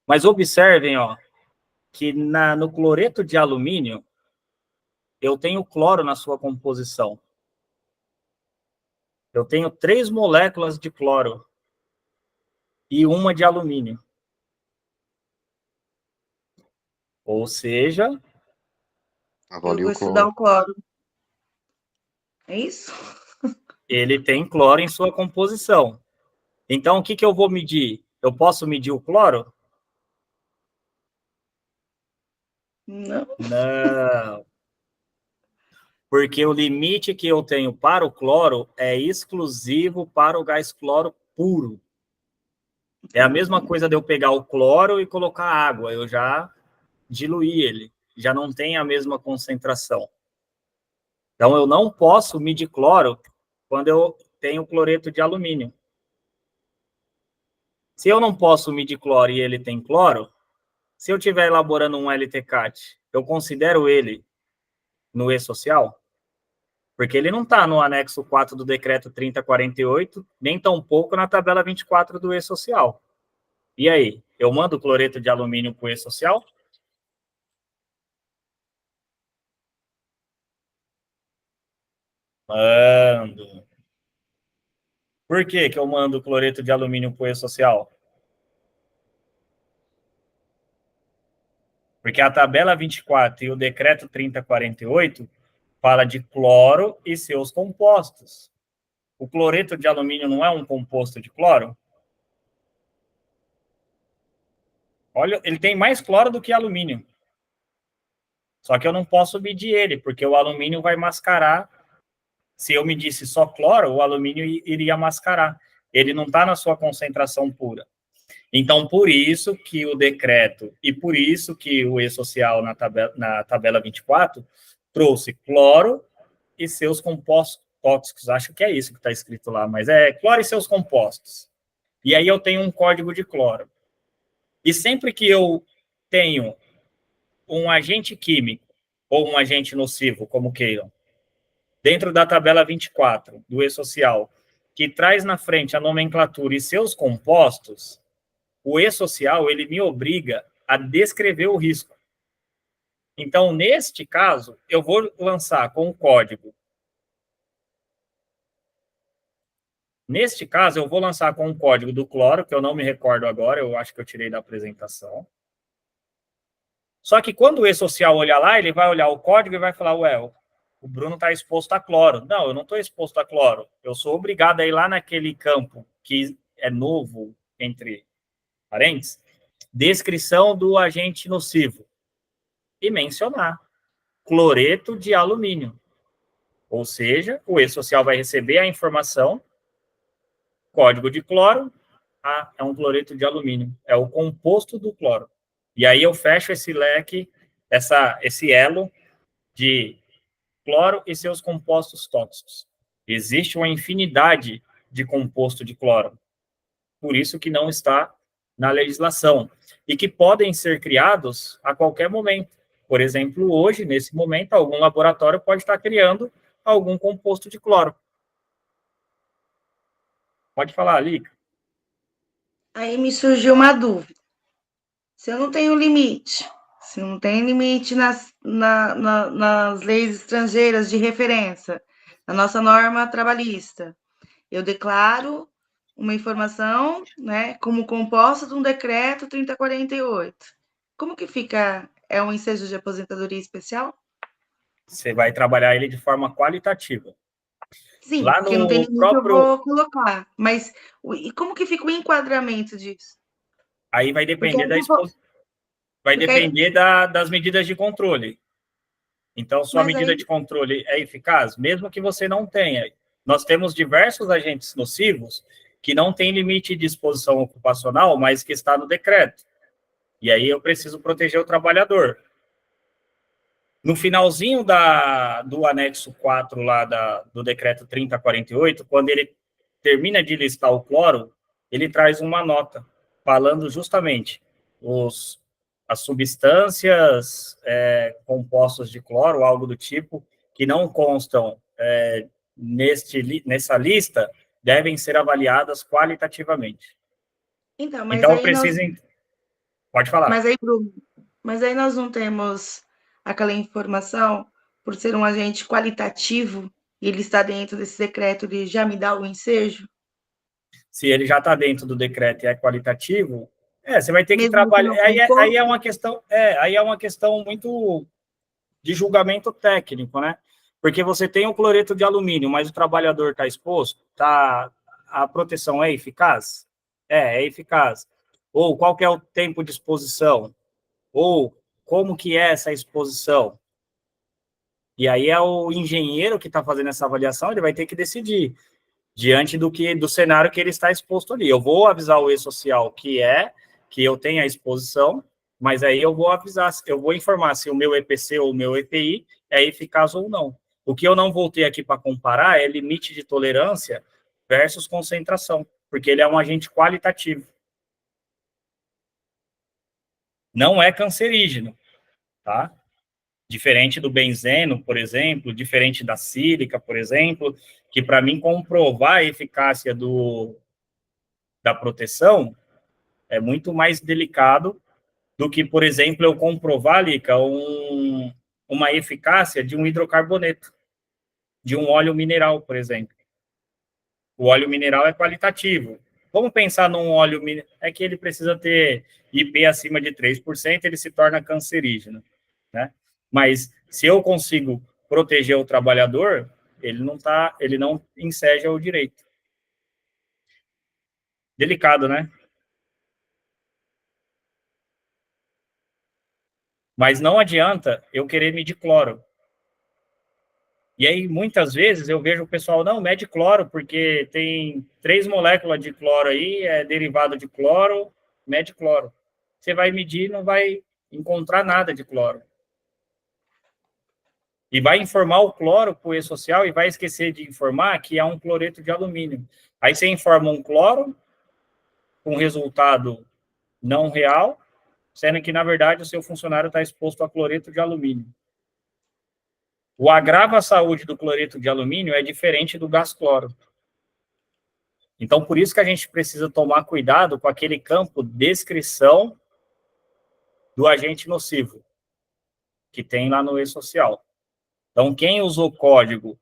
Mas observem, ó, que no cloreto de alumínio, eu tenho cloro na sua composição. Eu tenho 3 moléculas de cloro e uma de alumínio. Ou seja... Avalia eu vou o estudar o cloro. É isso? Ele tem cloro em sua composição. Então, o que eu vou medir? Eu posso medir o cloro? Não. Não. Porque o limite que eu tenho para o cloro é exclusivo para o gás cloro puro. É a mesma coisa de eu pegar o cloro e colocar água. Eu já diluí ele. Já não tem a mesma concentração. Então, eu não posso medir cloro quando eu tenho cloreto de alumínio. Se eu não posso medir cloro e ele tem cloro, se eu estiver elaborando um LTCAT, eu considero ele no E-Social? Porque ele não está no anexo 4 do decreto 3048, nem tampouco na tabela 24 do E-Social. E aí, eu mando cloreto de alumínio para o E-Social? Mando. Por que eu mando cloreto de alumínio para o E-Social? Porque a tabela 24 e o decreto 3048 fala de cloro e seus compostos. O cloreto de alumínio não é um composto de cloro? Olha, ele tem mais cloro do que alumínio. Só que eu não posso medir ele, porque o alumínio vai mascarar. Se eu medisse só cloro, o alumínio iria mascarar. Ele não está na sua concentração pura. Então, por isso que o decreto, e por isso que o E-Social na tabela 24, trouxe cloro e seus compostos tóxicos. Acho que é isso que está escrito lá, mas é cloro e seus compostos. E aí eu tenho um código de cloro. E sempre que eu tenho um agente químico ou um agente nocivo, como queiram, dentro da tabela 24 do E-Social, que traz na frente a nomenclatura e seus compostos, o E-Social, ele me obriga a descrever o risco. Então, neste caso, eu vou lançar com o código. Neste caso, eu vou lançar com o código do cloro, que eu não me recordo agora, eu acho que eu tirei da apresentação. Só que quando o E-Social olhar lá, ele vai olhar o código e vai falar, ué, o Bruno está exposto a cloro. Não, eu não estou exposto a cloro. Eu sou obrigado a ir lá naquele campo que é novo, entre parênteses, descrição do agente nocivo, e mencionar cloreto de alumínio. Ou seja, o E-Social vai receber a informação, código de cloro, é um cloreto de alumínio, é o composto do cloro. E aí eu fecho esse leque, esse elo de cloro e seus compostos tóxicos. Existe uma infinidade de composto de cloro, por isso que não está na legislação, e que podem ser criados a qualquer momento. Por exemplo, hoje, nesse momento, algum laboratório pode estar criando algum composto de cloro. Pode falar, Lica. Aí me surgiu uma dúvida. Se eu não tenho limite, se não tem limite nas leis estrangeiras de referência, na nossa norma trabalhista, eu declaro uma informação, né, como composta de um decreto 3048. Como que fica? É um ensejo de aposentadoria especial? Você vai trabalhar ele de forma qualitativa. Sim, Lá porque não tem no limite, eu próprio... vou colocar. Mas e como que fica o enquadramento disso? Aí vai Porque depender aí da eu vou, vai porque aí, depender das medidas de controle. Então, sua mas medida aí, de controle é eficaz, mesmo que você não tenha. Nós temos diversos agentes nocivos que não têm limite de exposição ocupacional, mas que está no decreto. E aí eu preciso proteger o trabalhador. No finalzinho do anexo 4 lá do decreto 3048, quando ele termina de listar o cloro, ele traz uma nota falando justamente as substâncias compostas de cloro, algo do tipo, que não constam nessa lista, devem ser avaliadas qualitativamente. então, Então, eu preciso... Pode falar. Bruno, mas aí nós não temos aquela informação, por ser um agente qualitativo, e ele está dentro desse decreto, ele já me dá o ensejo? Se ele já está dentro do decreto e é qualitativo, você vai ter que Mesmo que trabalhar. não composto? Aí é uma questão muito de julgamento técnico, né? Porque você tem o cloreto de alumínio, mas o trabalhador está exposto, a proteção é eficaz? É eficaz. Ou qual que é o tempo de exposição? Ou como que é essa exposição? E aí é o engenheiro que está fazendo essa avaliação, ele vai ter que decidir diante do cenário que ele está exposto ali. Eu vou avisar o E-Social que eu tenho a exposição, mas aí eu vou avisar, eu vou informar se o meu EPC ou o meu EPI é eficaz ou não. O que eu não voltei aqui para comparar é limite de tolerância versus concentração, porque ele é um agente qualitativo. Não é cancerígeno, tá? Diferente do benzeno, por exemplo, diferente da sílica, por exemplo, que para mim comprovar a eficácia da proteção é muito mais delicado do que, por exemplo, eu comprovar, Lica, uma eficácia de um hidrocarboneto, de um óleo mineral, por exemplo. O óleo mineral é qualitativo. Vamos pensar num óleo mineral, é que ele precisa ter IP acima de 3%, ele se torna cancerígeno, né? Mas se eu consigo proteger o trabalhador, ele não enseja o direito. Delicado, né? Mas não adianta eu querer medir cloro. E aí, muitas vezes, eu vejo o pessoal, não, mede cloro, porque tem 3 moléculas de cloro aí, é derivado de cloro, mede cloro. Você vai medir, não vai encontrar nada de cloro. E vai informar o cloro para o E-Social e vai esquecer de informar que há um cloreto de alumínio. Aí você informa um cloro com resultado não real, sendo que, na verdade, o seu funcionário está exposto a cloreto de alumínio. O agravo à saúde do cloreto de alumínio é diferente do gás cloro. Então, por isso que a gente precisa tomar cuidado com aquele campo descrição do agente nocivo que tem lá no E-Social. Então, quem usou código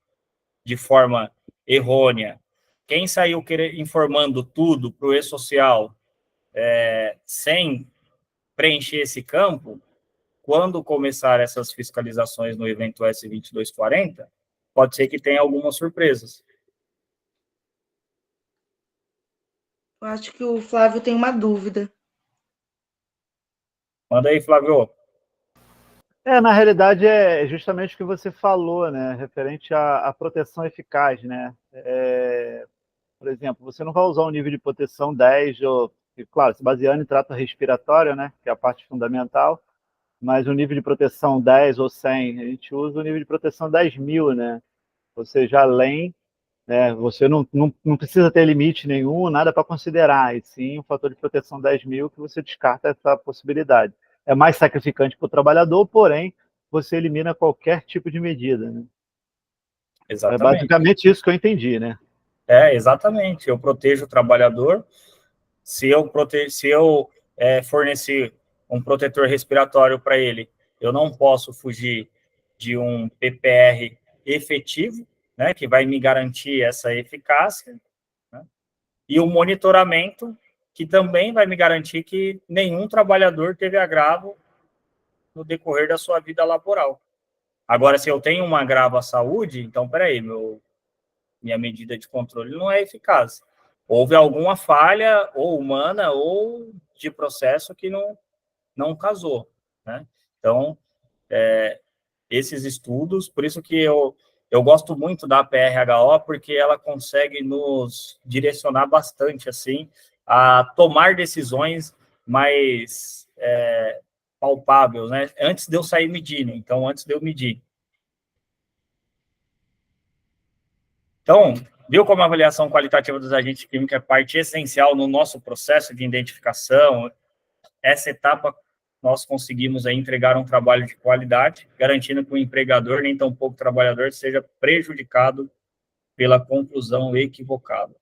de forma errônea, quem saiu informando tudo para o E-Social sem preencher esse campo, quando começar essas fiscalizações no evento S2240, pode ser que tenha algumas surpresas. Eu acho que o Flávio tem uma dúvida. Manda aí, Flávio. Na realidade, é justamente o que você falou, né? Referente à proteção eficaz, né? Por exemplo, você não vai usar um nível de proteção 10, claro, se baseando em trato respiratório, né? Que é a parte fundamental, mas o nível de proteção 10 ou 100, a gente usa o nível de proteção 10.000, né? Ou seja, além Você não precisa ter limite nenhum, nada para considerar, e sim um fator de proteção 10.000 que você descarta essa possibilidade. É mais sacrificante para o trabalhador, porém, você elimina qualquer tipo de medida, né? É Exatamente. basicamente isso que eu entendi, né? Exatamente. Eu protejo o trabalhador. Se eu fornecer um protetor respiratório para ele, eu não posso fugir de um PPR efetivo, né, que vai me garantir essa eficácia, né, e o monitoramento, que também vai me garantir que nenhum trabalhador teve agravo no decorrer da sua vida laboral. Agora, se eu tenho um agravo à saúde, então, peraí, minha medida de controle não é eficaz. Houve alguma falha, ou humana, ou de processo que não casou, né? Então, esses estudos, por isso que eu gosto muito da PRHO, porque ela consegue nos direcionar bastante, assim, a tomar decisões mais palpáveis, né? Antes de eu sair medindo, então, antes de eu medir. Então, viu como a avaliação qualitativa dos agentes químicos é parte essencial no nosso processo de identificação? Essa etapa nós conseguimos aí entregar um trabalho de qualidade, garantindo que o empregador, nem tampouco o trabalhador, seja prejudicado pela conclusão equivocada.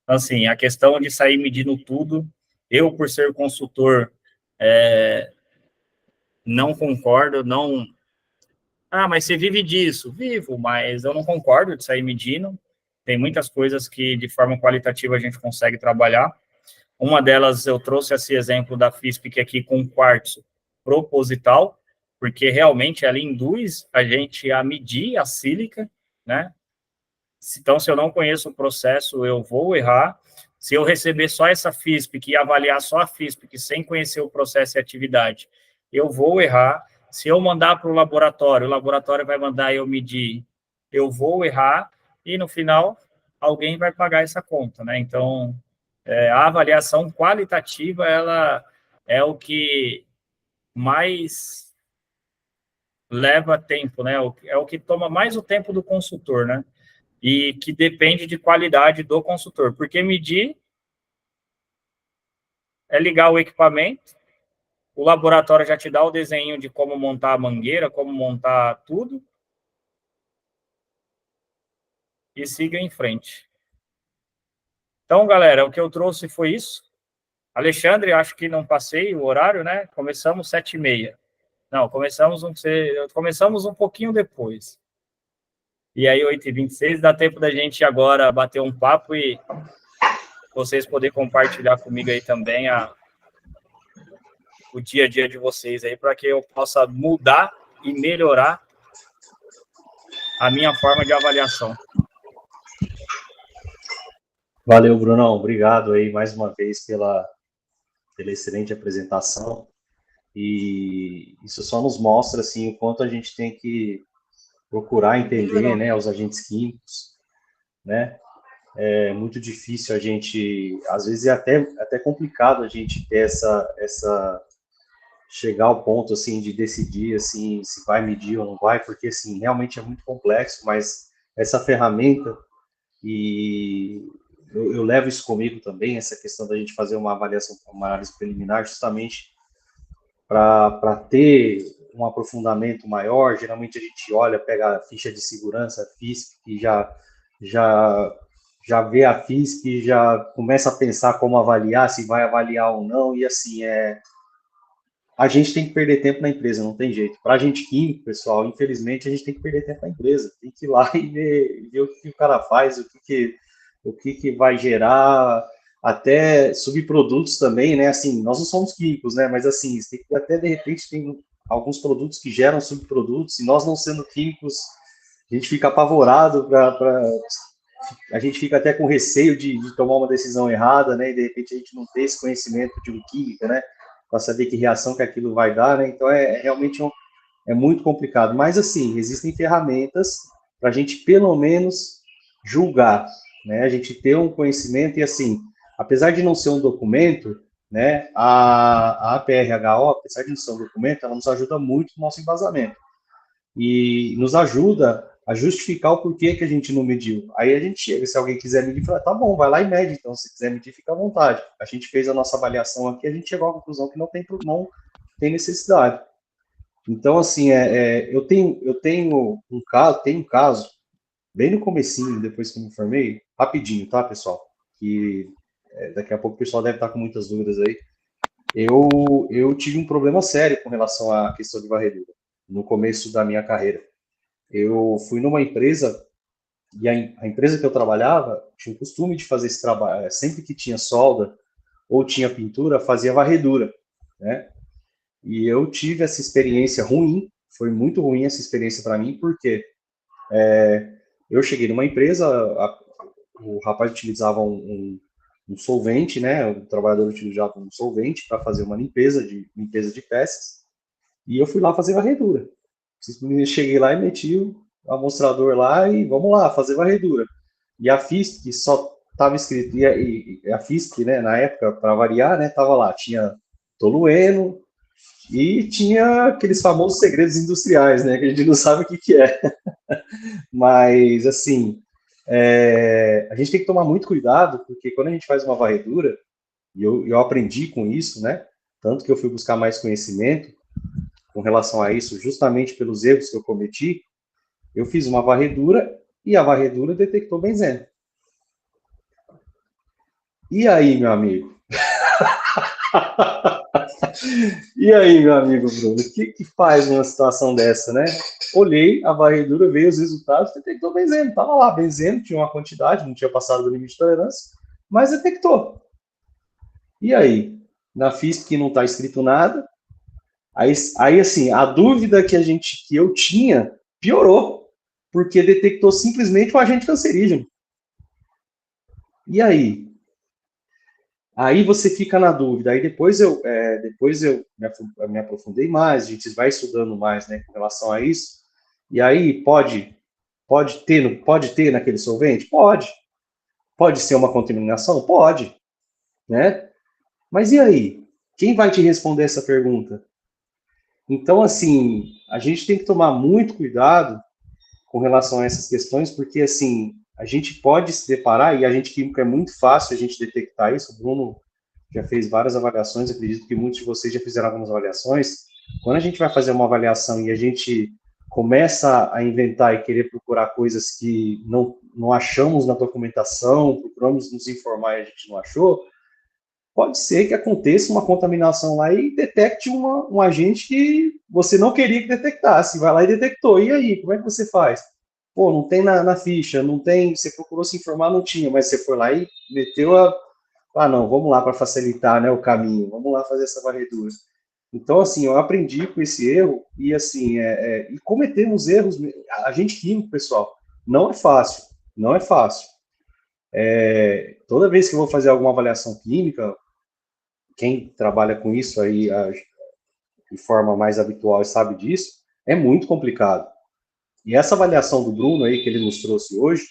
Então, assim, a questão de sair medindo tudo, eu, por ser consultor, não concordo, não... mas você vive disso? Vivo, mas eu não concordo de sair medindo. Tem muitas coisas que, de forma qualitativa, a gente consegue trabalhar. Uma delas, eu trouxe esse exemplo da FISP aqui com quartzo proposital, porque realmente ela induz a gente a medir a sílica, né? Então, se eu não conheço o processo, eu vou errar. Se eu receber só essa FISP e avaliar só a FISP sem conhecer o processo e atividade, eu vou errar. Se eu mandar para o laboratório vai mandar eu medir, eu vou errar, e no final, alguém vai pagar essa conta, né? Então, a avaliação qualitativa, ela é o que mais leva tempo, né? É o que toma mais o tempo do consultor, né? E que depende de qualidade do consultor, porque medir é ligar o equipamento, o laboratório já te dá o desenho de como montar a mangueira, como montar tudo, e siga em frente. Então, galera, o que eu trouxe foi isso. Alexandre, acho que não passei o horário, né? Começamos 7h30. Não, começamos um pouquinho depois. E aí, 8h26, dá tempo da gente agora bater um papo e vocês poderem compartilhar comigo aí também o dia a dia de vocês aí, para que eu possa mudar e melhorar a minha forma de avaliação. Valeu, Brunão. Obrigado aí mais uma vez pela excelente apresentação. E isso só nos mostra assim, o quanto a gente tem que procurar entender, né, os agentes químicos, né? É muito difícil a gente, às vezes é até complicado a gente ter essa chegar ao ponto assim de decidir assim se vai medir ou não vai, porque assim realmente é muito complexo, mas essa ferramenta, e eu levo isso comigo também, essa questão da gente fazer uma avaliação, uma análise preliminar, justamente para ter um aprofundamento maior. Geralmente a gente olha, pega a ficha de segurança, a FISP, e já vê a FISP e já começa a pensar como avaliar, se vai avaliar ou não, e assim, a gente tem que perder tempo na empresa, não tem jeito. Para a gente químico, pessoal, infelizmente, a gente tem que perder tempo na empresa, tem que ir lá e ver o que o cara faz, o que vai gerar, até subprodutos também, né? Assim, nós não somos químicos, né? Mas assim, até de repente tem alguns produtos que geram subprodutos, e nós não sendo químicos, a gente fica apavorado, a gente fica até com receio de tomar uma decisão errada, né? E de repente a gente não ter esse conhecimento de bioquímica, né? Para saber que reação que aquilo vai dar, né? Então realmente muito complicado. Mas assim, existem ferramentas para a gente pelo menos julgar, né? A gente ter um conhecimento, e assim, apesar de não ser um documento, né? A PRHO, apesar de não ser um documento, ela nos ajuda muito no nosso embasamento. E nos ajuda a justificar o porquê que a gente não mediu. Aí a gente chega, se alguém quiser medir, fala, tá bom, vai lá e mede, então se quiser medir, fica à vontade. A gente fez a nossa avaliação aqui, a gente chegou à conclusão que não tem necessidade. Então, assim, eu tenho um caso, bem no comecinho, depois que eu me formei, rapidinho, tá, pessoal? Que daqui a pouco o pessoal deve estar com muitas dúvidas aí. Eu tive um problema sério com relação à questão de varredura, no começo da minha carreira. Eu fui numa empresa, e a empresa que eu trabalhava tinha o costume de fazer esse trabalho, sempre que tinha solda ou tinha pintura, fazia varredura, né? E eu tive essa experiência ruim, foi muito ruim essa experiência para mim, porque eu cheguei numa empresa, o rapaz utilizava um solvente, né? O trabalhador utilizava um solvente para fazer uma limpeza de peças, e eu fui lá fazer varredura. Cheguei lá e meti o amostrador lá e vamos lá, fazer varredura. E a FISP, que só estava escrito, e a FISP, né, na época, para variar, né, estava lá, tinha tolueno e tinha aqueles famosos segredos industriais, né, que a gente não sabe o que é. Mas, assim, a gente tem que tomar muito cuidado, porque quando a gente faz uma varredura, e eu aprendi com isso, né, tanto que eu fui buscar mais conhecimento com relação a isso, justamente pelos erros que eu cometi, eu fiz uma varredura e a varredura detectou benzeno. E aí, meu amigo? E aí, meu amigo Bruno? O que faz numa situação dessa, né? Olhei a varredura, veio os resultados, detectou benzeno. Estava lá, benzeno, tinha uma quantidade, não tinha passado do limite de tolerância, mas detectou. E aí? Na FISP que não está escrito nada. Aí, assim, a dúvida que eu tinha piorou, porque detectou simplesmente um agente cancerígeno. E aí? Aí você fica na dúvida. Aí depois eu me aprofundei mais, a gente vai estudando mais, né, com relação a isso. E aí pode ter naquele solvente? Pode. Pode ser uma contaminação? Pode, né? Mas e aí? Quem vai te responder essa pergunta? Então, assim, a gente tem que tomar muito cuidado com relação a essas questões, porque, assim, a gente pode se deparar, e a gente químico é muito fácil a gente detectar isso. O Bruno já fez várias avaliações, acredito que muitos de vocês já fizeram algumas avaliações. Quando a gente vai fazer uma avaliação e a gente começa a inventar e querer procurar coisas que não achamos na documentação, procuramos nos informar e a gente não achou, pode ser que aconteça uma contaminação lá e detecte um agente que você não queria que detectasse. Vai lá e detectou. E aí, como é que você faz? Pô, não tem na ficha, não tem, você procurou se informar, não tinha, mas você foi lá e meteu não, vamos lá para facilitar, né, o caminho, vamos lá fazer essa varredura. Então, assim, eu aprendi com esse erro e, assim, e cometemos erros. A gente químico, pessoal, não é fácil, não é fácil. Toda vez que eu vou fazer alguma avaliação química, quem trabalha com isso aí de forma mais habitual e sabe disso, é muito complicado. E essa avaliação do Bruno aí que ele nos trouxe hoje,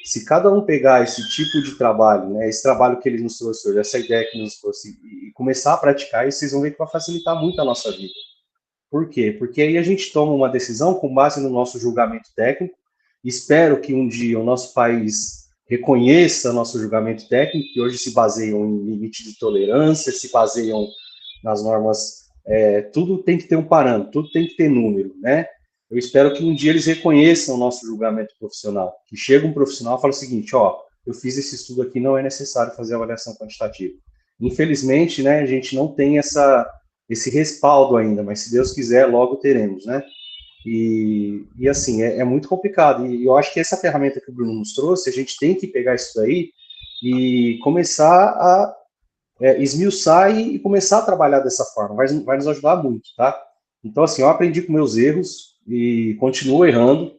se cada um pegar esse tipo de trabalho, né, esse trabalho que ele nos trouxe hoje, essa ideia que nos trouxe, e começar a praticar, isso vocês vão ver que vai facilitar muito a nossa vida. Por quê? Porque aí a gente toma uma decisão com base no nosso julgamento técnico. Espero que um dia o nosso país reconheça nosso julgamento técnico, que hoje se baseiam em limite de tolerância, se baseiam nas normas, tudo tem que ter um parâmetro, tudo tem que ter número, né? Eu espero que um dia eles reconheçam o nosso julgamento profissional, que chega um profissional e fala o seguinte, eu fiz esse estudo aqui, não é necessário fazer avaliação quantitativa. Infelizmente, né, a gente não tem esse respaldo ainda, mas se Deus quiser, logo teremos, né? E assim, é muito complicado. E eu acho que essa ferramenta que o Bruno nos trouxe, a gente tem que pegar isso daí e começar a esmiuçar e começar a trabalhar dessa forma. Vai nos ajudar muito, tá? Então, assim, eu aprendi com meus erros e continuo errando.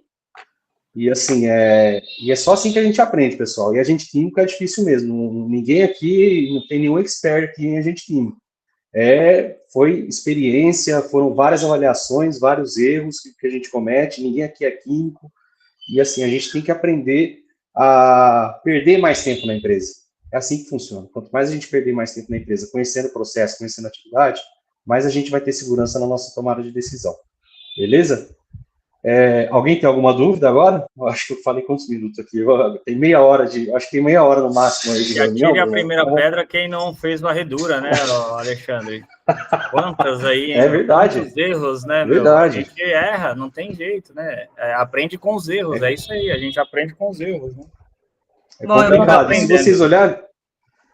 E, assim, é só assim que a gente aprende, pessoal. E agente químico é difícil mesmo. Ninguém aqui, não tem nenhum expert aqui em agente químico. Foi experiência, foram várias avaliações, vários erros que a gente comete, ninguém aqui é químico, e assim, a gente tem que aprender a perder mais tempo na empresa. É assim que funciona. Quanto mais a gente perder mais tempo na empresa, conhecendo o processo, conhecendo a atividade, mais a gente vai ter segurança na nossa tomada de decisão. Beleza? Alguém tem alguma dúvida agora? Eu acho que eu falei quantos minutos aqui? Tem meia hora acho que tem meia hora no máximo aí de E reunião. atire a primeira pedra quem não fez varredura, né, Alexandre? Quantas aí, É verdade. quantos erros, né, Verdade. A gente erra, não tem jeito, né? Aprende com os erros, é isso aí, a gente aprende com os erros, né? É complicado. Se vocês olharem,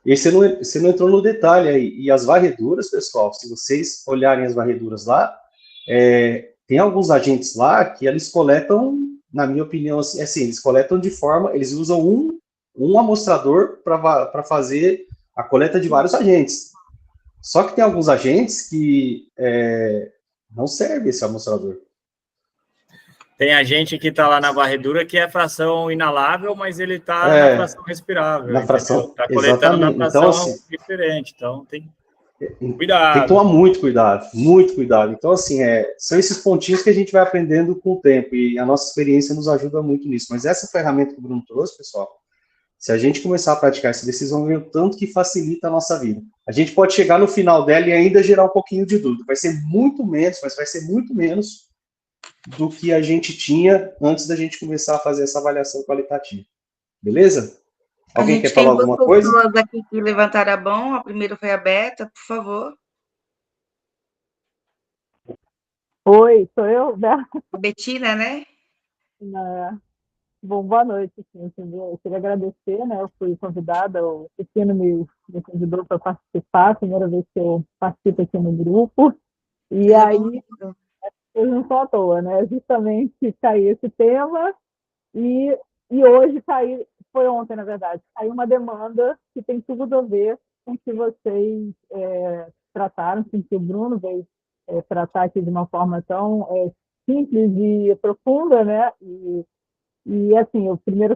e você não entrou no detalhe aí. E as varreduras, pessoal, se vocês olharem as varreduras lá, tem alguns agentes lá que eles coletam, na minha opinião, assim, eles coletam de forma, eles usam um amostrador para fazer a coleta de vários agentes. Só que tem alguns agentes que não serve esse amostrador. Tem agente que está lá na varredura que é fração inalável, mas ele está na fração respirável. Na fração, está coletando na fração então, assim, diferente. Então, tem cuidado. Tem que tomar muito cuidado, muito cuidado. Então, assim, são esses pontinhos que a gente vai aprendendo com o tempo, e a nossa experiência nos ajuda muito nisso. Mas essa ferramenta que o Bruno trouxe, pessoal, se a gente começar a praticar isso, vocês vão ver o tanto que facilita a nossa vida. A gente pode chegar no final dela e ainda gerar um pouquinho de dúvida. Vai ser muito menos, mas vai ser muito menos do que a gente tinha antes da gente começar a fazer essa avaliação qualitativa. Beleza? Alguém quer falar alguma coisa? Tem duas pessoas aqui que levantaram a mão. A primeira foi a Beta, por favor. Oi, sou eu, né? Betina, né? Bom, boa noite. Assim, eu queria agradecer, né? Eu fui convidada, o Pequeno me convidou para participar, a primeira vez que eu participo aqui no grupo. E aí, eu não estou à toa, né? Justamente caiu esse tema e hoje foi ontem, na verdade, caiu uma demanda que tem tudo a ver com o que vocês trataram, com que o Bruno veio tratar aqui de uma forma tão simples e profunda, né? E assim, eu primeiro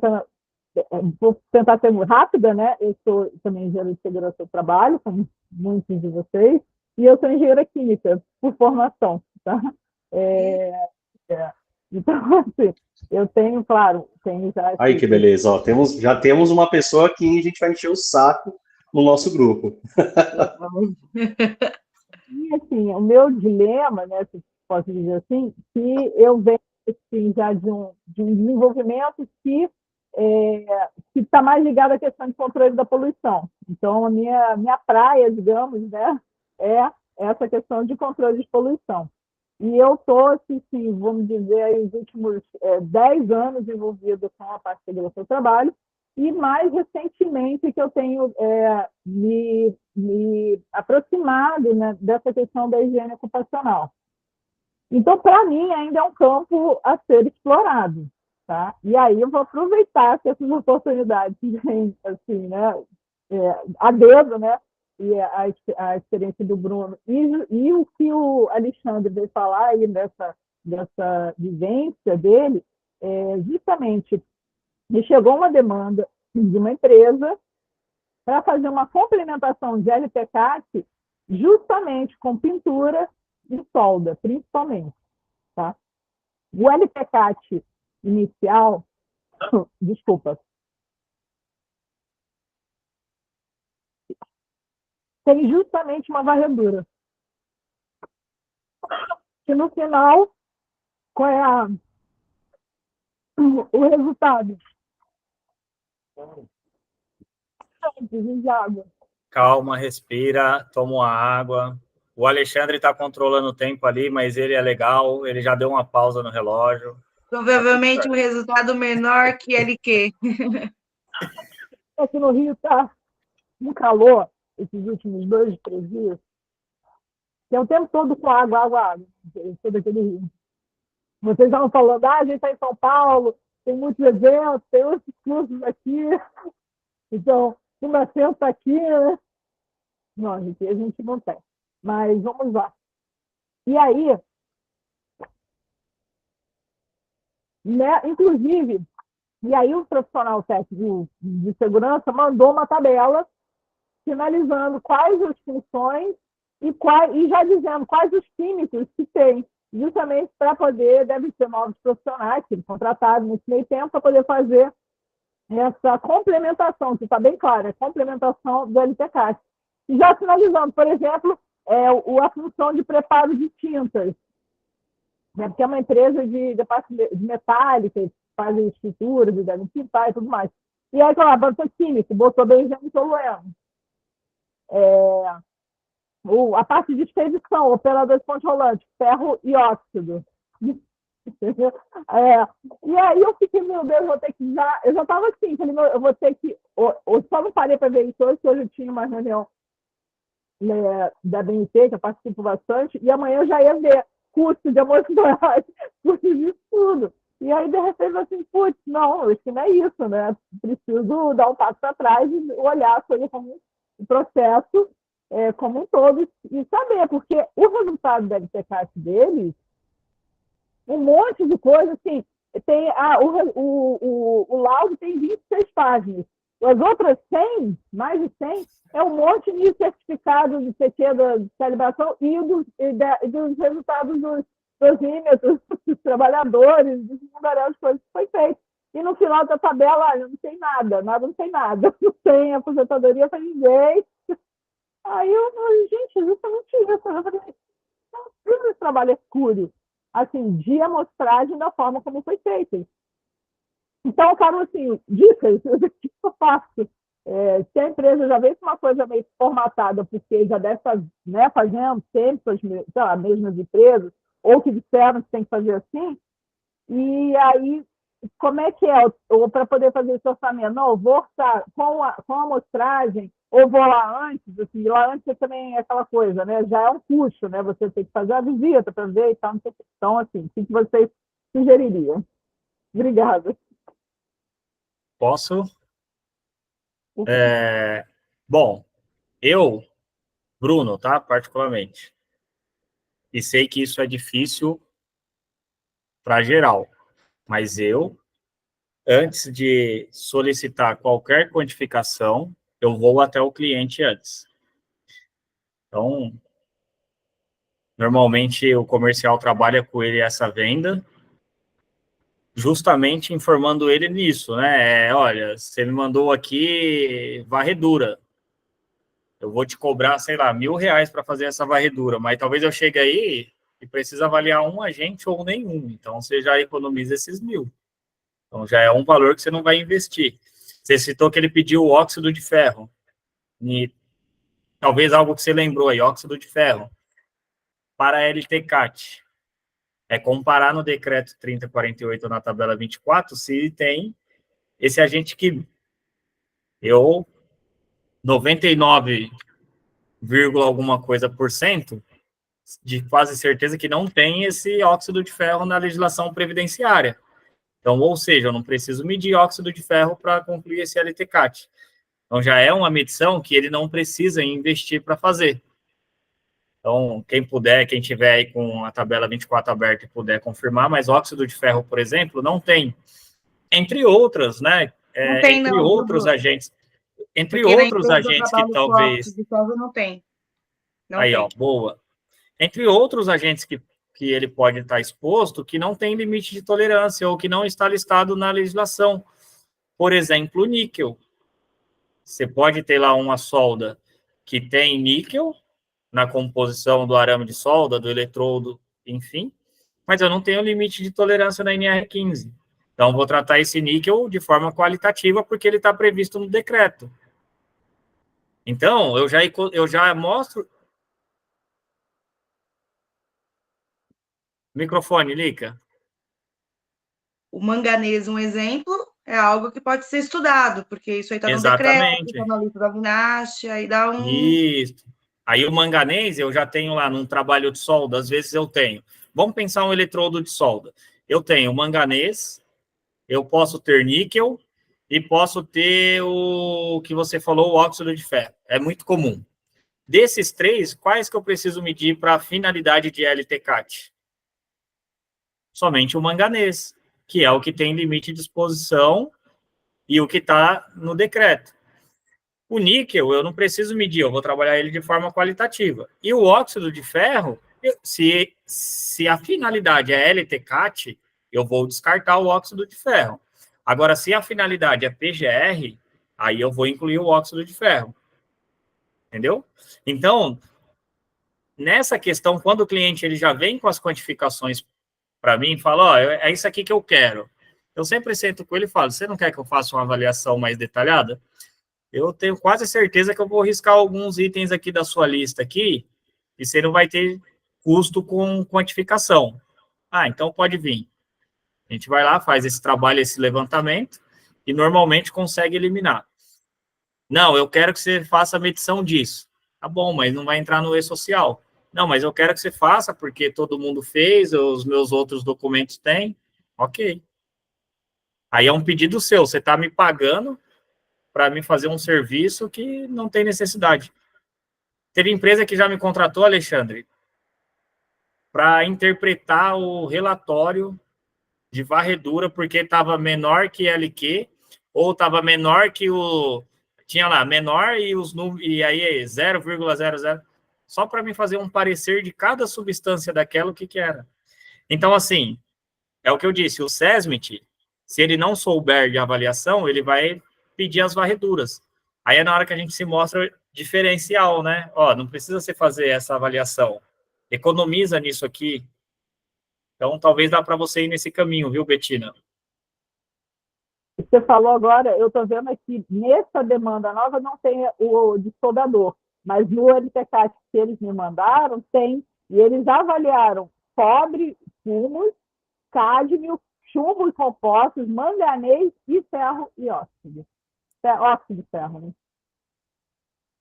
vou tentar ser rápida, né? Eu sou também engenheira de segurança do trabalho, como muitos de vocês, e eu sou engenheira química por formação, tá? Então, assim, eu tenho, claro, já... Aí que beleza, ó, já temos uma pessoa aqui e a gente vai encher o saco no nosso grupo. E, assim, o meu dilema, né, se posso dizer assim, que eu venho assim, já de um desenvolvimento que está mais ligado à questão de controle da poluição. Então, a minha praia, digamos, né, é essa questão de controle de poluição. E eu estou, assim, vamos dizer, aí, os últimos 10 anos envolvida com a parte de segurança do trabalho, e mais recentemente que eu tenho me aproximado, né, dessa questão da higiene ocupacional. Então, para mim, ainda é um campo a ser explorado. Tá? E aí eu vou aproveitar que essas oportunidades vêm, assim, né, a dedo, né, e a experiência do Bruno, e o que o Alexandre veio falar aí dessa vivência dele, justamente me chegou uma demanda de uma empresa para fazer uma complementação de LPCAT justamente com pintura e solda, principalmente. Tá? O LPCAT inicial, desculpa, tem justamente uma varredura. Que no final, qual é o resultado? De água. Calma, respira, toma uma água. O Alexandre está controlando o tempo ali, mas ele é legal, ele já deu uma pausa no relógio. Provavelmente um resultado menor que LQ. Aqui no Rio está um calor, esses últimos 2, 3 dias, que é o tempo todo com água. Eu sou daquele Rio. Vocês estavam falando, a gente está em São Paulo, tem muitos eventos, tem outros cursos aqui, então o Nascimento está aqui, né? Não, a gente não tem. Mas vamos lá. E aí, né, inclusive, e aí o profissional técnico de segurança mandou uma tabela sinalizando quais as funções e já dizendo quais os químicos que tem, justamente para poder, devem ser novos profissionais que contratados nesse meio tempo para poder fazer essa complementação, que está bem clara, a complementação do LPCAT. E já sinalizando, por exemplo, a função de preparo de tintas. né? Porque é uma empresa de parte de metálica, fazem estruturas, de devem pintar e tudo mais. E aí, a banca química, botou Benjamin Tolueno. A parte de expedição, operador de ponte rolante, ferro e óxido. E aí eu fiquei, meu Deus, vou ter que já. Eu já estava assim, falei, eu vou ter que. Eu só não parei para ver isso hoje, porque hoje eu tinha uma reunião, né, da BNT, que eu participo bastante, e amanhã eu já ia ver curso de amostrais, curso de estudo. E aí, de repente, assim, putz, não, acho que não é isso, né? Preciso dar um passo para trás e olhar a coisa como um processo, como um todo, e saber, porque o resultado da LTCAT deles, um monte de coisa, assim, tem, o laudo tem 26 páginas. As outras 100, mais de 100, é um monte de certificados de CT de calibração e dos resultados dos dosímetros, dos trabalhadores, dos várias coisas que foi feito. E no final da tabela, não tem nada, não tem nada. Não tem aposentadoria para ninguém. Aí eu falei, gente, justamente isso. Eu falei, não, esse trabalho é escuro, assim, de amostragem da forma como foi feito. Então, eu quero, assim, dicas, o que eu faço? Se a empresa já vem com uma coisa meio formatada, porque já deve estar, né, fazendo sempre as mesmas empresas, ou que disseram que tem que fazer assim, e aí, como é que é? Ou para poder fazer esse orçamento? Não, eu vou orçar com a amostragem, ou vou lá antes, assim, lá antes também é aquela coisa, né? Já é um custo, né? Você tem que fazer a visita para ver e tal, então, assim, o que vocês sugeririam? Obrigada. Posso? Bom, eu, Bruno, tá? Particularmente, e sei que isso é difícil para geral, mas eu, antes de solicitar qualquer quantificação, eu vou até o cliente antes. Então, normalmente o comercial trabalha com ele essa venda, justamente informando ele nisso, né? Olha, você me mandou aqui varredura. Eu vou te cobrar, sei lá, R$1.000 para fazer essa varredura, mas talvez eu chegue aí e precise avaliar um agente ou nenhum. Então, você já economiza esses 1.000. Então, já é um valor que você não vai investir. Você citou que ele pediu o óxido de ferro. E talvez algo que você lembrou aí, óxido de ferro. Para a LTCAT, é comparar no decreto 3048 na tabela 24 se tem esse agente químico. Eu, 99, alguma coisa por cento, de quase certeza que não tem esse óxido de ferro na legislação previdenciária. Então, ou seja, eu não preciso medir óxido de ferro para concluir esse LTCAT. Então, já é uma medição que ele não precisa investir para fazer. Então, quem puder, quem tiver aí com a tabela 24 aberta e puder confirmar, mas óxido de ferro, por exemplo, não tem. Entre outras, né? Não tem, entre não, outros Bruno. agentes. Entre Porque outros agentes que talvez... De ferro não tem. Não aí, tem. ó, boa. Entre outros agentes que ele pode estar exposto, que não tem limite de tolerância ou que não está listado na legislação. Por exemplo, o níquel. Você pode ter lá uma solda que tem níquel na composição do arame de solda, do eletrodo, enfim, mas eu não tenho limite de tolerância na NR15. Então, vou tratar esse níquel de forma qualitativa, porque ele está previsto no decreto. Então, eu já mostro... Microfone, Lica. O manganês, um exemplo, é algo que pode ser estudado, porque isso aí está no decreto, está na lista da VNASH, aí dá um... Isso. Aí o manganês eu já tenho lá num trabalho de solda, às vezes eu tenho. Vamos pensar um eletrodo de solda. Eu tenho manganês, eu posso ter níquel e posso ter o que você falou, o óxido de ferro. É muito comum. Desses três, quais que eu preciso medir para a finalidade de LTCAT? Somente o manganês, que é o que tem limite de exposição e o que está no decreto. O níquel, eu não preciso medir, eu vou trabalhar ele de forma qualitativa. E o óxido de ferro, se a finalidade é LTCAT, eu vou descartar o óxido de ferro. Agora, se a finalidade é PGR, aí eu vou incluir o óxido de ferro. Entendeu? Então, nessa questão, quando o cliente ele já vem com as quantificações para mim e fala, ó, é isso aqui que eu quero. Eu sempre sento com ele e falo, você não quer que eu faça uma avaliação mais detalhada? Eu tenho quase certeza que eu vou riscar alguns itens aqui da sua lista aqui, e você não vai ter custo com quantificação. Ah, então pode vir. A gente vai lá, faz esse trabalho, esse levantamento, e normalmente consegue eliminar. Não, eu quero que você faça a medição disso. Tá bom, mas não vai entrar no e-social. Não, mas eu quero que você faça, porque todo mundo fez, os meus outros documentos têm. Ok. Aí é um pedido seu, você está me pagando para me fazer um serviço que não tem necessidade. Teve empresa que já me contratou, Alexandre, para interpretar o relatório de varredura, porque estava menor que LQ, ou estava menor que o... Tinha lá, menor e os números, e aí 0,00, só para me fazer um parecer de cada substância daquela, o que era. Então, assim, é o que eu disse, o SESMIT, se ele não souber de avaliação, ele vai pedir as varreduras. Aí é na hora que a gente se mostra diferencial, né? Ó, não precisa você fazer essa avaliação. Economiza nisso aqui. Então, talvez dá para você ir nesse caminho, viu, Betina? Você falou agora, eu estou vendo aqui, nessa demanda nova não tem o de soldador, mas no LTCAT que eles me mandaram, tem, e eles avaliaram cobre, fumos, cádmio, chumbo e compostos, manganês e ferro e óxido. Óxido de ferro, né?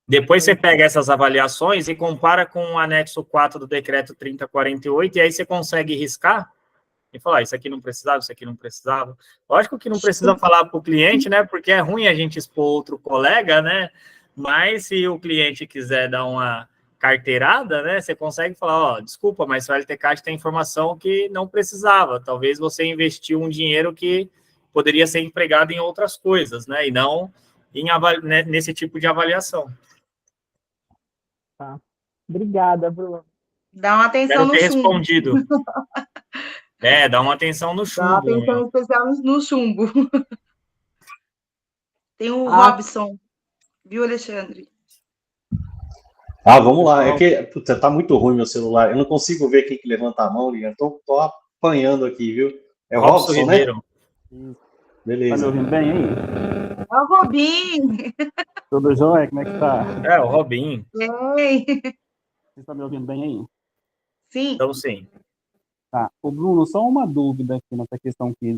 Depois você pega essas avaliações e compara com o anexo 4 do decreto 3048, e aí você consegue riscar e falar, isso aqui não precisava, isso aqui não precisava. Lógico que não precisa falar para o cliente, né? Porque é ruim a gente expor outro colega, né? Mas se o cliente quiser dar uma carteirada, né? Você consegue falar, ó, desculpa, mas o LTCAT tem informação que não precisava. Talvez você investiu um dinheiro que poderia ser empregado em outras coisas, né? E não nesse tipo de avaliação. Tá. Obrigada, Bruno. Dá uma atenção Espero no ter chumbo. respondido. Dá uma atenção no chumbo. Dá uma atenção especial no chumbo. Tem o Ah. Robson, viu, Alexandre? Ah, vamos lá. É que, puta, tá muito ruim meu celular. Eu não consigo ver quem que levanta a mão, Liga. Tô apanhando aqui, viu? É o Robson, Ribeiro. Né? Beleza. Tá me ouvindo bem aí? É o Robinho. Tudo jóia? Como é que tá? É, o Robinho. Ei. Vocês estão me ouvindo bem aí? Sim. Então, sim. Tá. Ô, Bruno, só uma dúvida aqui nessa questão que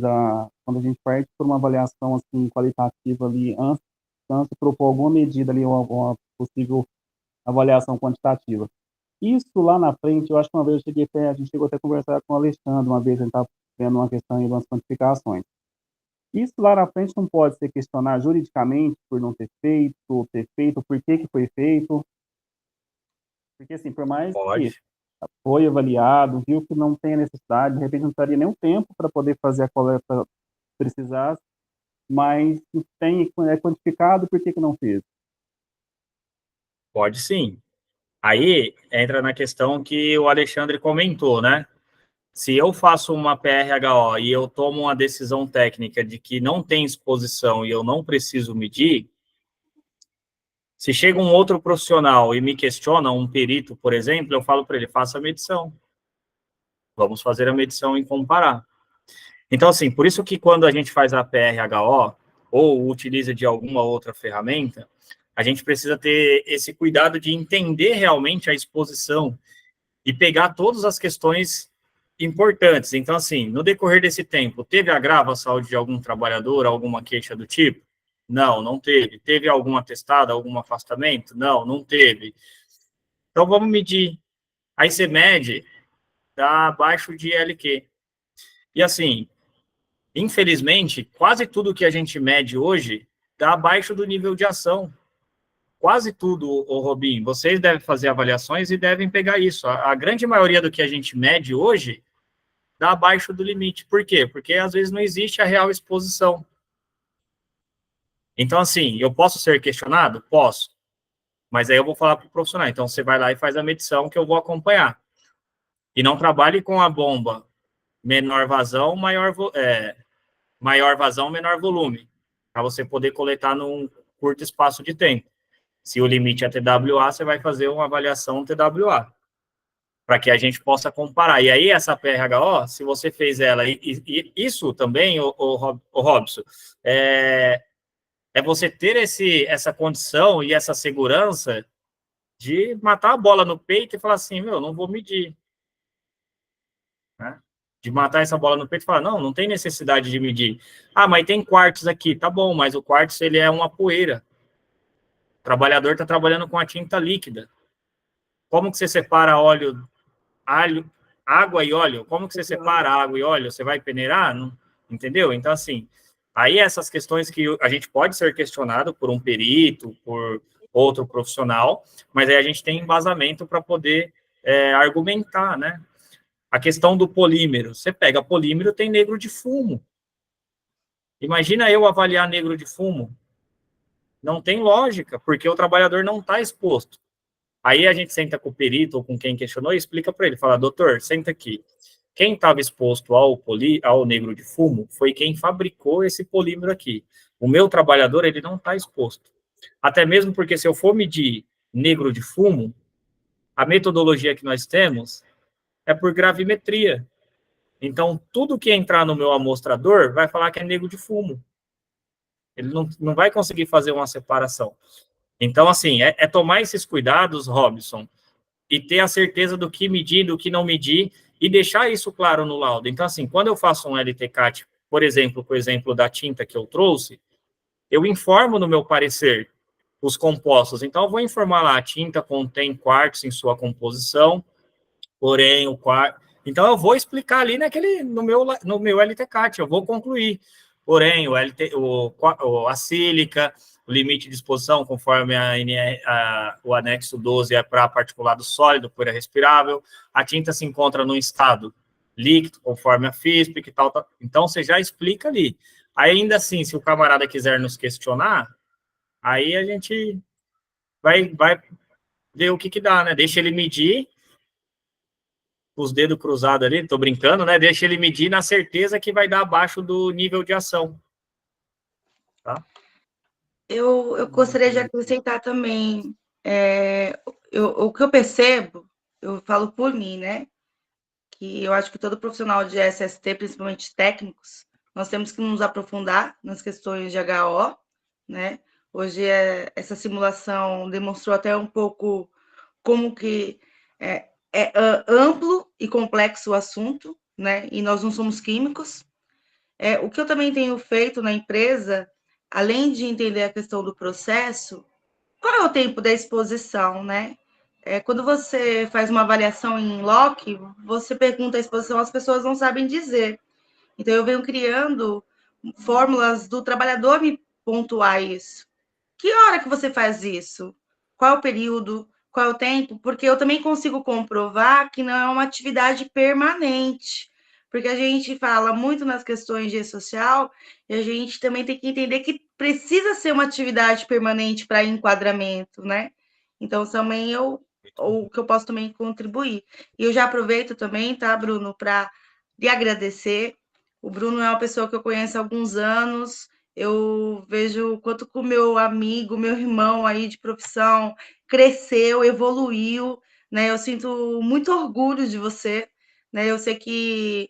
quando a gente parte por uma avaliação assim, qualitativa ali, antes de propor alguma medida ali, uma possível avaliação quantitativa. Isso lá na frente, eu acho que uma vez a gente chegou até a conversar com o Alexandre, uma vez a gente estava vendo uma questão de umas quantificações. Isso lá na frente não pode ser questionado juridicamente por não ter feito, por que foi feito? Porque, assim, por mais que foi avaliado, viu que não tem a necessidade, de repente não estaria nem um tempo para poder fazer a coleta precisasse, mas é quantificado, por que não fez? Pode sim. Aí entra na questão que o Alexandre comentou, né? Se eu faço uma PRHO e eu tomo uma decisão técnica de que não tem exposição e eu não preciso medir, se chega um outro profissional e me questiona, um perito, por exemplo, eu falo para ele, faça a medição. Vamos fazer a medição e comparar. Então, assim, por isso que quando a gente faz a PRHO ou utiliza de alguma outra ferramenta, a gente precisa ter esse cuidado de entender realmente a exposição e pegar todas as questões importantes. Então, assim, no decorrer desse tempo, teve agravo à saúde de algum trabalhador, alguma queixa do tipo? Não, não teve. Teve algum atestado, algum afastamento? Não, não teve. Então, vamos medir. Aí você mede, dá abaixo de LQ. E, assim, infelizmente, quase tudo que a gente mede hoje dá abaixo do nível de ação. Quase tudo, ô Robin. Vocês devem fazer avaliações e devem pegar isso. A grande maioria do que a gente mede hoje dá abaixo do limite. Por quê? Porque às vezes não existe a real exposição. Então, assim, eu posso ser questionado? Posso. Mas aí eu vou falar para o profissional. Então, você vai lá e faz a medição que eu vou acompanhar. E não trabalhe com a bomba menor vazão, maior vazão, menor volume. Para você poder coletar num curto espaço de tempo. Se o limite é TWA, você vai fazer uma avaliação TWA. para que a gente possa comparar. E aí, essa PRHO, se você fez ela, e isso também, o Robson, é você ter essa condição e essa segurança de matar a bola no peito e falar assim, meu, não vou medir. Né? De matar essa bola no peito e falar, não tem necessidade de medir. Ah, mas tem quartzo aqui, tá bom, mas o quartzo, ele é uma poeira. O trabalhador está trabalhando com a tinta líquida. Como que você separa água e óleo? Como que você separa água e óleo? Você vai peneirar? Não, entendeu? Então, assim, aí essas questões que a gente pode ser questionado por um perito, por outro profissional, mas aí a gente tem embasamento para poder argumentar, né? A questão do polímero. Você pega polímero, tem negro de fumo. Imagina eu avaliar negro de fumo. Não tem lógica, porque o trabalhador não está exposto. Aí a gente senta com o perito ou com quem questionou e explica para ele, fala, doutor, senta aqui. Quem estava exposto ao negro de fumo foi quem fabricou esse polímero aqui. O meu trabalhador, ele não está exposto. Até mesmo porque se eu for medir negro de fumo, a metodologia que nós temos é por gravimetria. Então, tudo que entrar no meu amostrador vai falar que é negro de fumo. Ele não vai conseguir fazer uma separação. Então, assim, é tomar esses cuidados, Robson, e ter a certeza do que medir, do que não medir, e deixar isso claro no laudo. Então, assim, quando eu faço um LTCAT, por exemplo, com o exemplo da tinta que eu trouxe, eu informo no meu parecer os compostos. Então, eu vou informar lá, a tinta contém quartzo em sua composição, porém, o quartzo... Então, eu vou explicar ali no meu LTCAT, eu vou concluir. Porém, a sílica, o limite de exposição, conforme o anexo 12 é para particulado sólido, poeira respirável, a tinta se encontra no estado líquido, conforme a FISP, e tal. Então, você já explica ali. Ainda assim, se o camarada quiser nos questionar, aí a gente vai ver o que dá, né? Deixa ele medir, os dedos cruzados ali, tô brincando, né? Deixa ele medir na certeza que vai dar abaixo do nível de ação. Tá? Eu gostaria de acrescentar também, o que eu percebo, eu falo por mim, né? Que eu acho que todo profissional de SST, principalmente técnicos, nós temos que nos aprofundar nas questões de HO, né? Hoje essa simulação demonstrou até um pouco como que é amplo e complexo o assunto, né? E nós não somos químicos. O que eu também tenho feito na empresa, além de entender a questão do processo, qual é o tempo da exposição, né? Quando você faz uma avaliação em loco, você pergunta a exposição, as pessoas não sabem dizer. Então, eu venho criando fórmulas do trabalhador me pontuar isso. Que hora que você faz isso? Qual é o período? Qual é o tempo? Porque eu também consigo comprovar que não é uma atividade permanente. Porque a gente fala muito nas questões de rede social e a gente também tem que entender que precisa ser uma atividade permanente para enquadramento, né? Então, também o que eu posso também contribuir. E eu já aproveito também, tá, Bruno, para lhe agradecer. O Bruno é uma pessoa que eu conheço há alguns anos, eu vejo o quanto que o meu amigo, meu irmão aí de profissão cresceu, evoluiu, né? Eu sinto muito orgulho de você, né? Eu sei que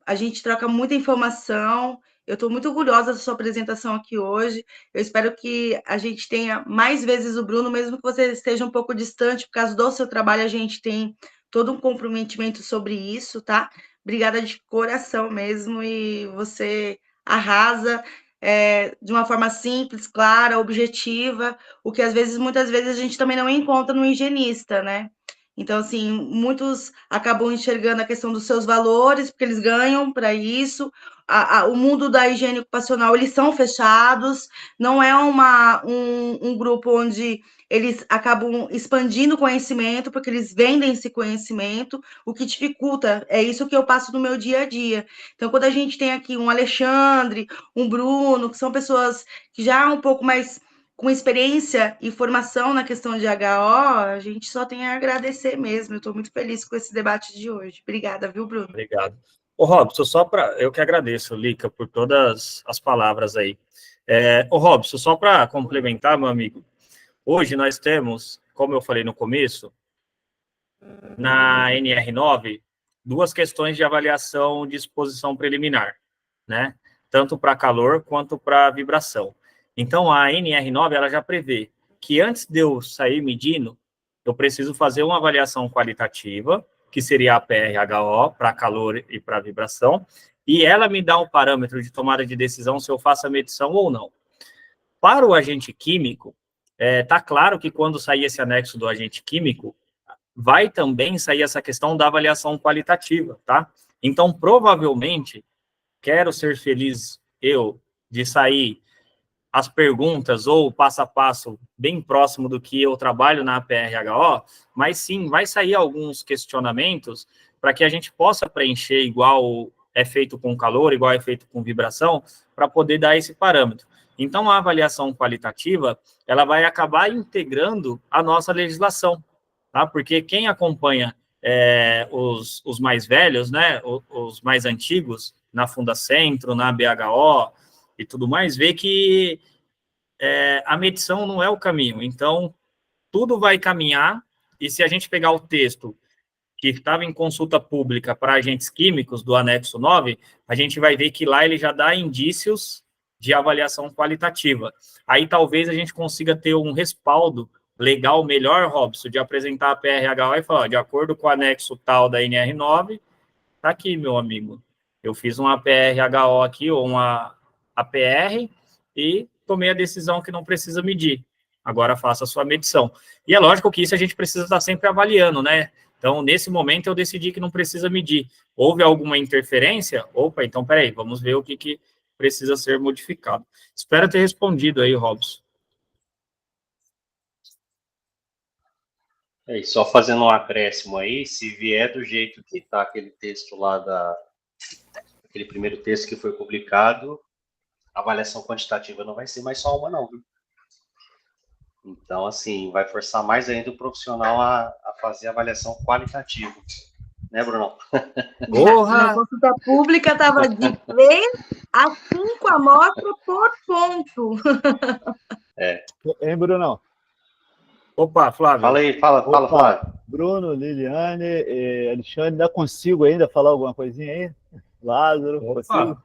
a gente troca muita informação. Eu estou muito orgulhosa da sua apresentação aqui hoje. Eu espero que a gente tenha mais vezes o Bruno, mesmo que você esteja um pouco distante, por causa do seu trabalho, a gente tem todo um comprometimento sobre isso, tá? Obrigada de coração mesmo, e você arrasa de uma forma simples, clara, objetiva, o que muitas vezes a gente também não encontra no higienista, né? Então, assim, muitos acabam enxergando a questão dos seus valores, porque eles ganham para isso. O mundo da higiene ocupacional, eles são fechados, não é um grupo onde eles acabam expandindo conhecimento, porque eles vendem esse conhecimento, o que dificulta, é isso que eu passo no meu dia a dia. Então, quando a gente tem aqui um Alexandre, um Bruno, que são pessoas que já um pouco mais com experiência e formação na questão de HO, a gente só tem a agradecer mesmo. Eu estou muito feliz com esse debate de hoje. Obrigada, viu, Bruno? Obrigado. Ô, Robson, eu que agradeço, Lica, por todas as palavras aí. Ô, Robson, só para complementar, meu amigo, hoje nós temos, como eu falei no começo, na NR9 duas questões de avaliação de exposição preliminar, né? Tanto para calor quanto para vibração. Então, a NR9 ela já prevê que antes de eu sair medindo, eu preciso fazer uma avaliação qualitativa, que seria a PRHO, para calor e para vibração, e ela me dá um parâmetro de tomada de decisão se eu faço a medição ou não. Para o agente químico, está claro que quando sair esse anexo do agente químico, vai também sair essa questão da avaliação qualitativa, tá? Então, provavelmente, quero ser feliz eu de sair as perguntas ou o passo a passo bem próximo do que eu trabalho na PRHO, mas sim, vai sair alguns questionamentos para que a gente possa preencher igual é feito com calor, igual é feito com vibração, para poder dar esse parâmetro. Então, a avaliação qualitativa, ela vai acabar integrando a nossa legislação, tá? Porque quem acompanha os mais velhos, né, os mais antigos, na Fundacentro, na BHO e tudo mais, vê que a medição não é o caminho. Então, tudo vai caminhar, e se a gente pegar o texto que estava em consulta pública para agentes químicos do anexo 9, a gente vai ver que lá ele já dá indícios de avaliação qualitativa. Aí talvez a gente consiga ter um respaldo legal melhor, Robson, de apresentar a PRHO e falar, de acordo com o anexo tal da NR9, tá aqui, meu amigo. Eu fiz uma PRHO aqui, ou uma APR, e tomei a decisão que não precisa medir. Agora faça a sua medição. E é lógico que isso a gente precisa estar sempre avaliando, né? Então, nesse momento, eu decidi que não precisa medir. Houve alguma interferência? Opa, então, peraí, vamos ver o que precisa ser modificado. Espero ter respondido aí, Robson. E só fazendo um acréscimo aí, se vier do jeito que está aquele texto lá, aquele primeiro texto que foi publicado, a avaliação quantitativa não vai ser mais só uma, não, viu? Então, assim, vai forçar mais ainda o profissional a fazer a avaliação qualitativa. Né, Bruno? Na consulta pública estava de 3 a 5 amostras por ponto. Hein, Bruno? Opa, Flávio. Fala aí, fala, Flávio. Bruno, Liliane, Alexandre, ainda consigo ainda falar alguma coisinha aí? Lázaro, consigo?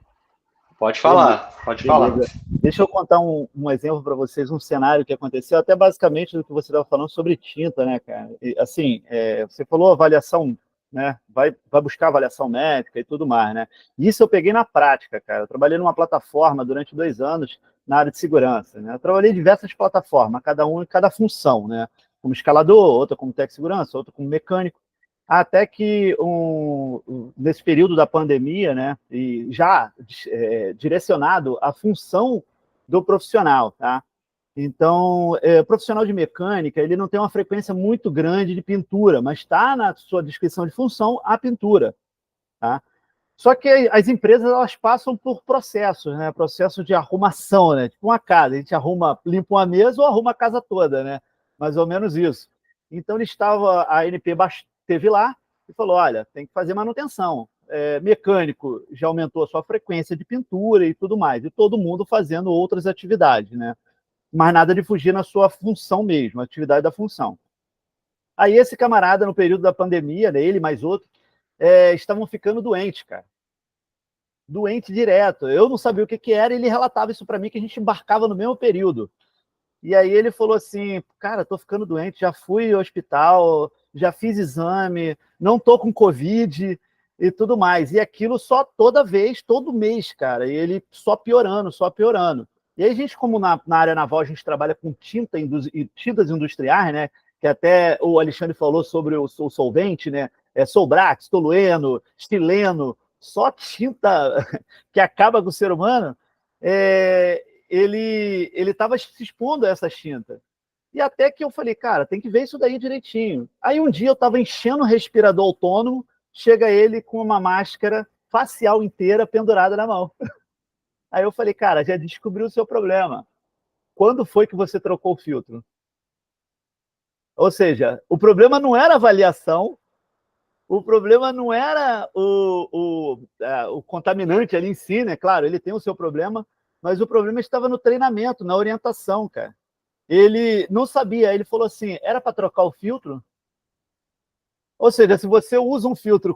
Pode falar, pode falar. Deixa eu contar um exemplo para vocês, um cenário que aconteceu, até basicamente do que você estava falando sobre tinta, né, cara? E, assim, você falou avaliação, né? Vai buscar avaliação médica e tudo mais, né? Isso eu peguei na prática, cara. Eu trabalhei numa plataforma durante 2 anos na área de segurança, né? Eu trabalhei em diversas plataformas, cada função, né? Como escalador, outra como técnico de segurança, outra como mecânico. Até que nesse período da pandemia, né, e já direcionado à função do profissional, tá? Então, o profissional de mecânica, ele não tem uma frequência muito grande de pintura, mas está na sua descrição de função a pintura, tá? Só que as empresas, elas passam por processos, né? Processo de arrumação, né? Tipo uma casa, a gente limpa uma mesa ou arruma a casa toda, né? Mais ou menos isso. Então, a ANP esteve lá e falou, olha, tem que fazer manutenção. Mecânico já aumentou a sua frequência de pintura e tudo mais, e todo mundo fazendo outras atividades, né? Mas nada de fugir na sua função mesmo, a atividade da função. Aí esse camarada, no período da pandemia, né, ele mais outro, estavam ficando doentes, cara. Doente direto. Eu não sabia o que era, e ele relatava isso para mim, que a gente embarcava no mesmo período. E aí ele falou assim, cara, tô ficando doente, já fui ao hospital, já fiz exame, não tô com Covid e tudo mais. E aquilo só toda vez, todo mês, cara. E ele só piorando, só piorando. E aí a gente, como na área naval, a gente trabalha com tintas industriais, né? Que até o Alexandre falou sobre o solvente, né? Solbrax, tolueno, estileno, só tinta que acaba com o ser humano. Ele estava se expondo a essa tinta. E até que eu falei, cara, tem que ver isso daí direitinho. Aí um dia eu estava enchendo o respirador autônomo, chega ele com uma máscara facial inteira pendurada na mão. Aí eu falei, cara, já descobriu o seu problema. Quando foi que você trocou o filtro? Ou seja, o problema não era a avaliação, o problema não era o contaminante ali em si, né? Claro, ele tem o seu problema, mas o problema estava no treinamento, na orientação, cara. Ele não sabia, ele falou assim, era para trocar o filtro? Ou seja, se você usa um filtro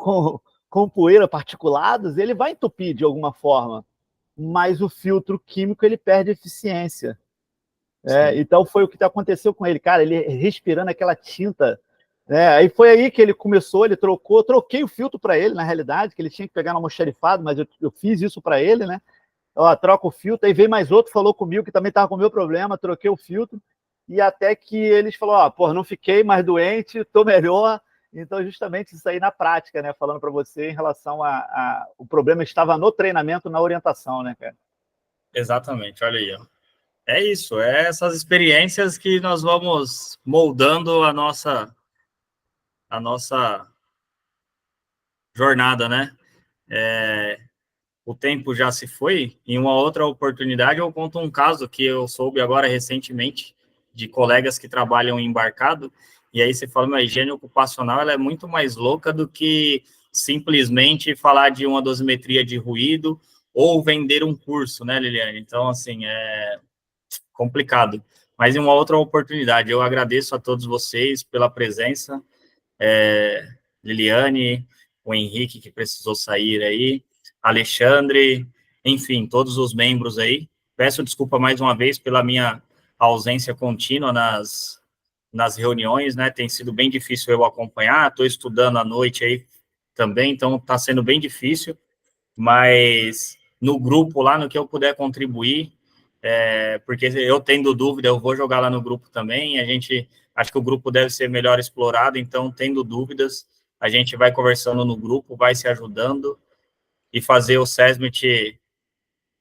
com poeira, particulados, ele vai entupir de alguma forma, mas o filtro químico ele perde eficiência. Então foi o que aconteceu com ele, cara, ele respirando aquela tinta, aí foi aí que ele começou, ele troquei o filtro para ele, na realidade, que ele tinha que pegar no almoxarifado, mas eu fiz isso para ele, né? Ó, troca o filtro, aí veio mais outro, falou comigo que também estava com o meu problema, troquei o filtro, e até que eles falaram, não fiquei mais doente, estou melhor. Então, justamente isso aí na prática, né? Falando para você em relação o problema estava no treinamento, na orientação, né, cara? Exatamente, olha aí, ó. É isso, é essas experiências que nós vamos moldando a nossa jornada, né? O tempo já se foi. Em uma outra oportunidade, eu conto um caso que eu soube agora recentemente de colegas que trabalham em embarcado, e aí você fala, a higiene ocupacional ela é muito mais louca do que simplesmente falar de uma dosimetria de ruído ou vender um curso, né, Liliane? Então, assim, é complicado. Mas em uma outra oportunidade, eu agradeço a todos vocês pela presença, Liliane, o Henrique, que precisou sair aí, Alexandre, enfim, todos os membros aí. Peço desculpa mais uma vez pela minha ausência contínua nas reuniões, né? Tem sido bem difícil eu acompanhar, estou estudando à noite aí também, então está sendo bem difícil, mas no grupo lá, no que eu puder contribuir, porque eu tendo dúvida, eu vou jogar lá no grupo também, acho que o grupo deve ser melhor explorado, então, tendo dúvidas, a gente vai conversando no grupo, vai se ajudando, e fazer o SESMIT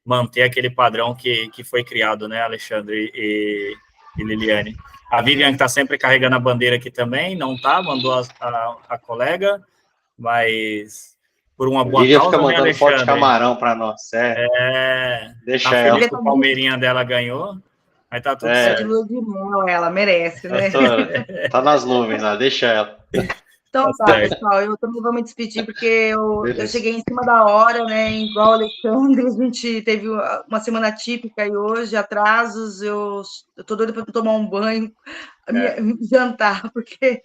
manter aquele padrão que foi criado, né, Alexandre e Liliane. A Vivian, que está sempre carregando a bandeira aqui também, não está, mandou a colega, mas por uma boa Vivian causa, fica né, mandando foto de Alexandre? camarão para nós, deixa tá ela. feliz que o Palmeirinha dela ganhou, mas tá tudo Tá certo. de lua de mel, ela merece, né? Tá nas nuvens lá, deixa ela. Então tá, pessoal, eu também vou me despedir, porque eu cheguei em cima da hora, né? Igual o Alexandre, a gente teve uma semana típica e hoje, atrasos, eu tô doida para tomar um banho, jantar, porque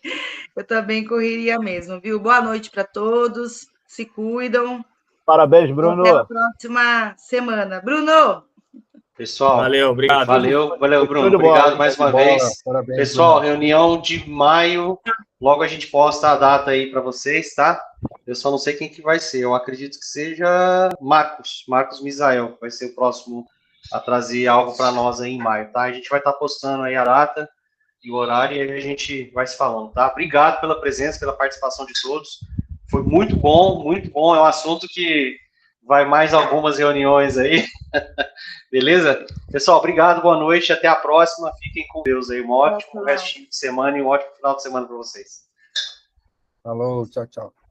eu também correria mesmo, viu? Boa noite para todos, se cuidam. Parabéns, Bruno. Até a próxima semana. Bruno! Pessoal, valeu, obrigado. Valeu, Bruno. Obrigado mais uma vez. Parabéns, Pessoal, Bruno. reunião de maio. Logo a gente posta a data aí para vocês, tá? Eu só não sei quem que vai ser. Eu acredito que seja Marcos Misael, que vai ser o próximo a trazer algo para nós aí em maio, tá? A gente vai estar postando aí a data e o horário e aí a gente vai se falando, tá? Obrigado pela presença, pela participação de todos. Foi muito bom, muito bom. É um assunto que vai mais algumas reuniões aí. Beleza? Pessoal, obrigado, boa noite, até a próxima. Fiquem com Deus aí. Um ótimo restinho de semana e um ótimo final de semana para vocês. Falou, tchau, tchau.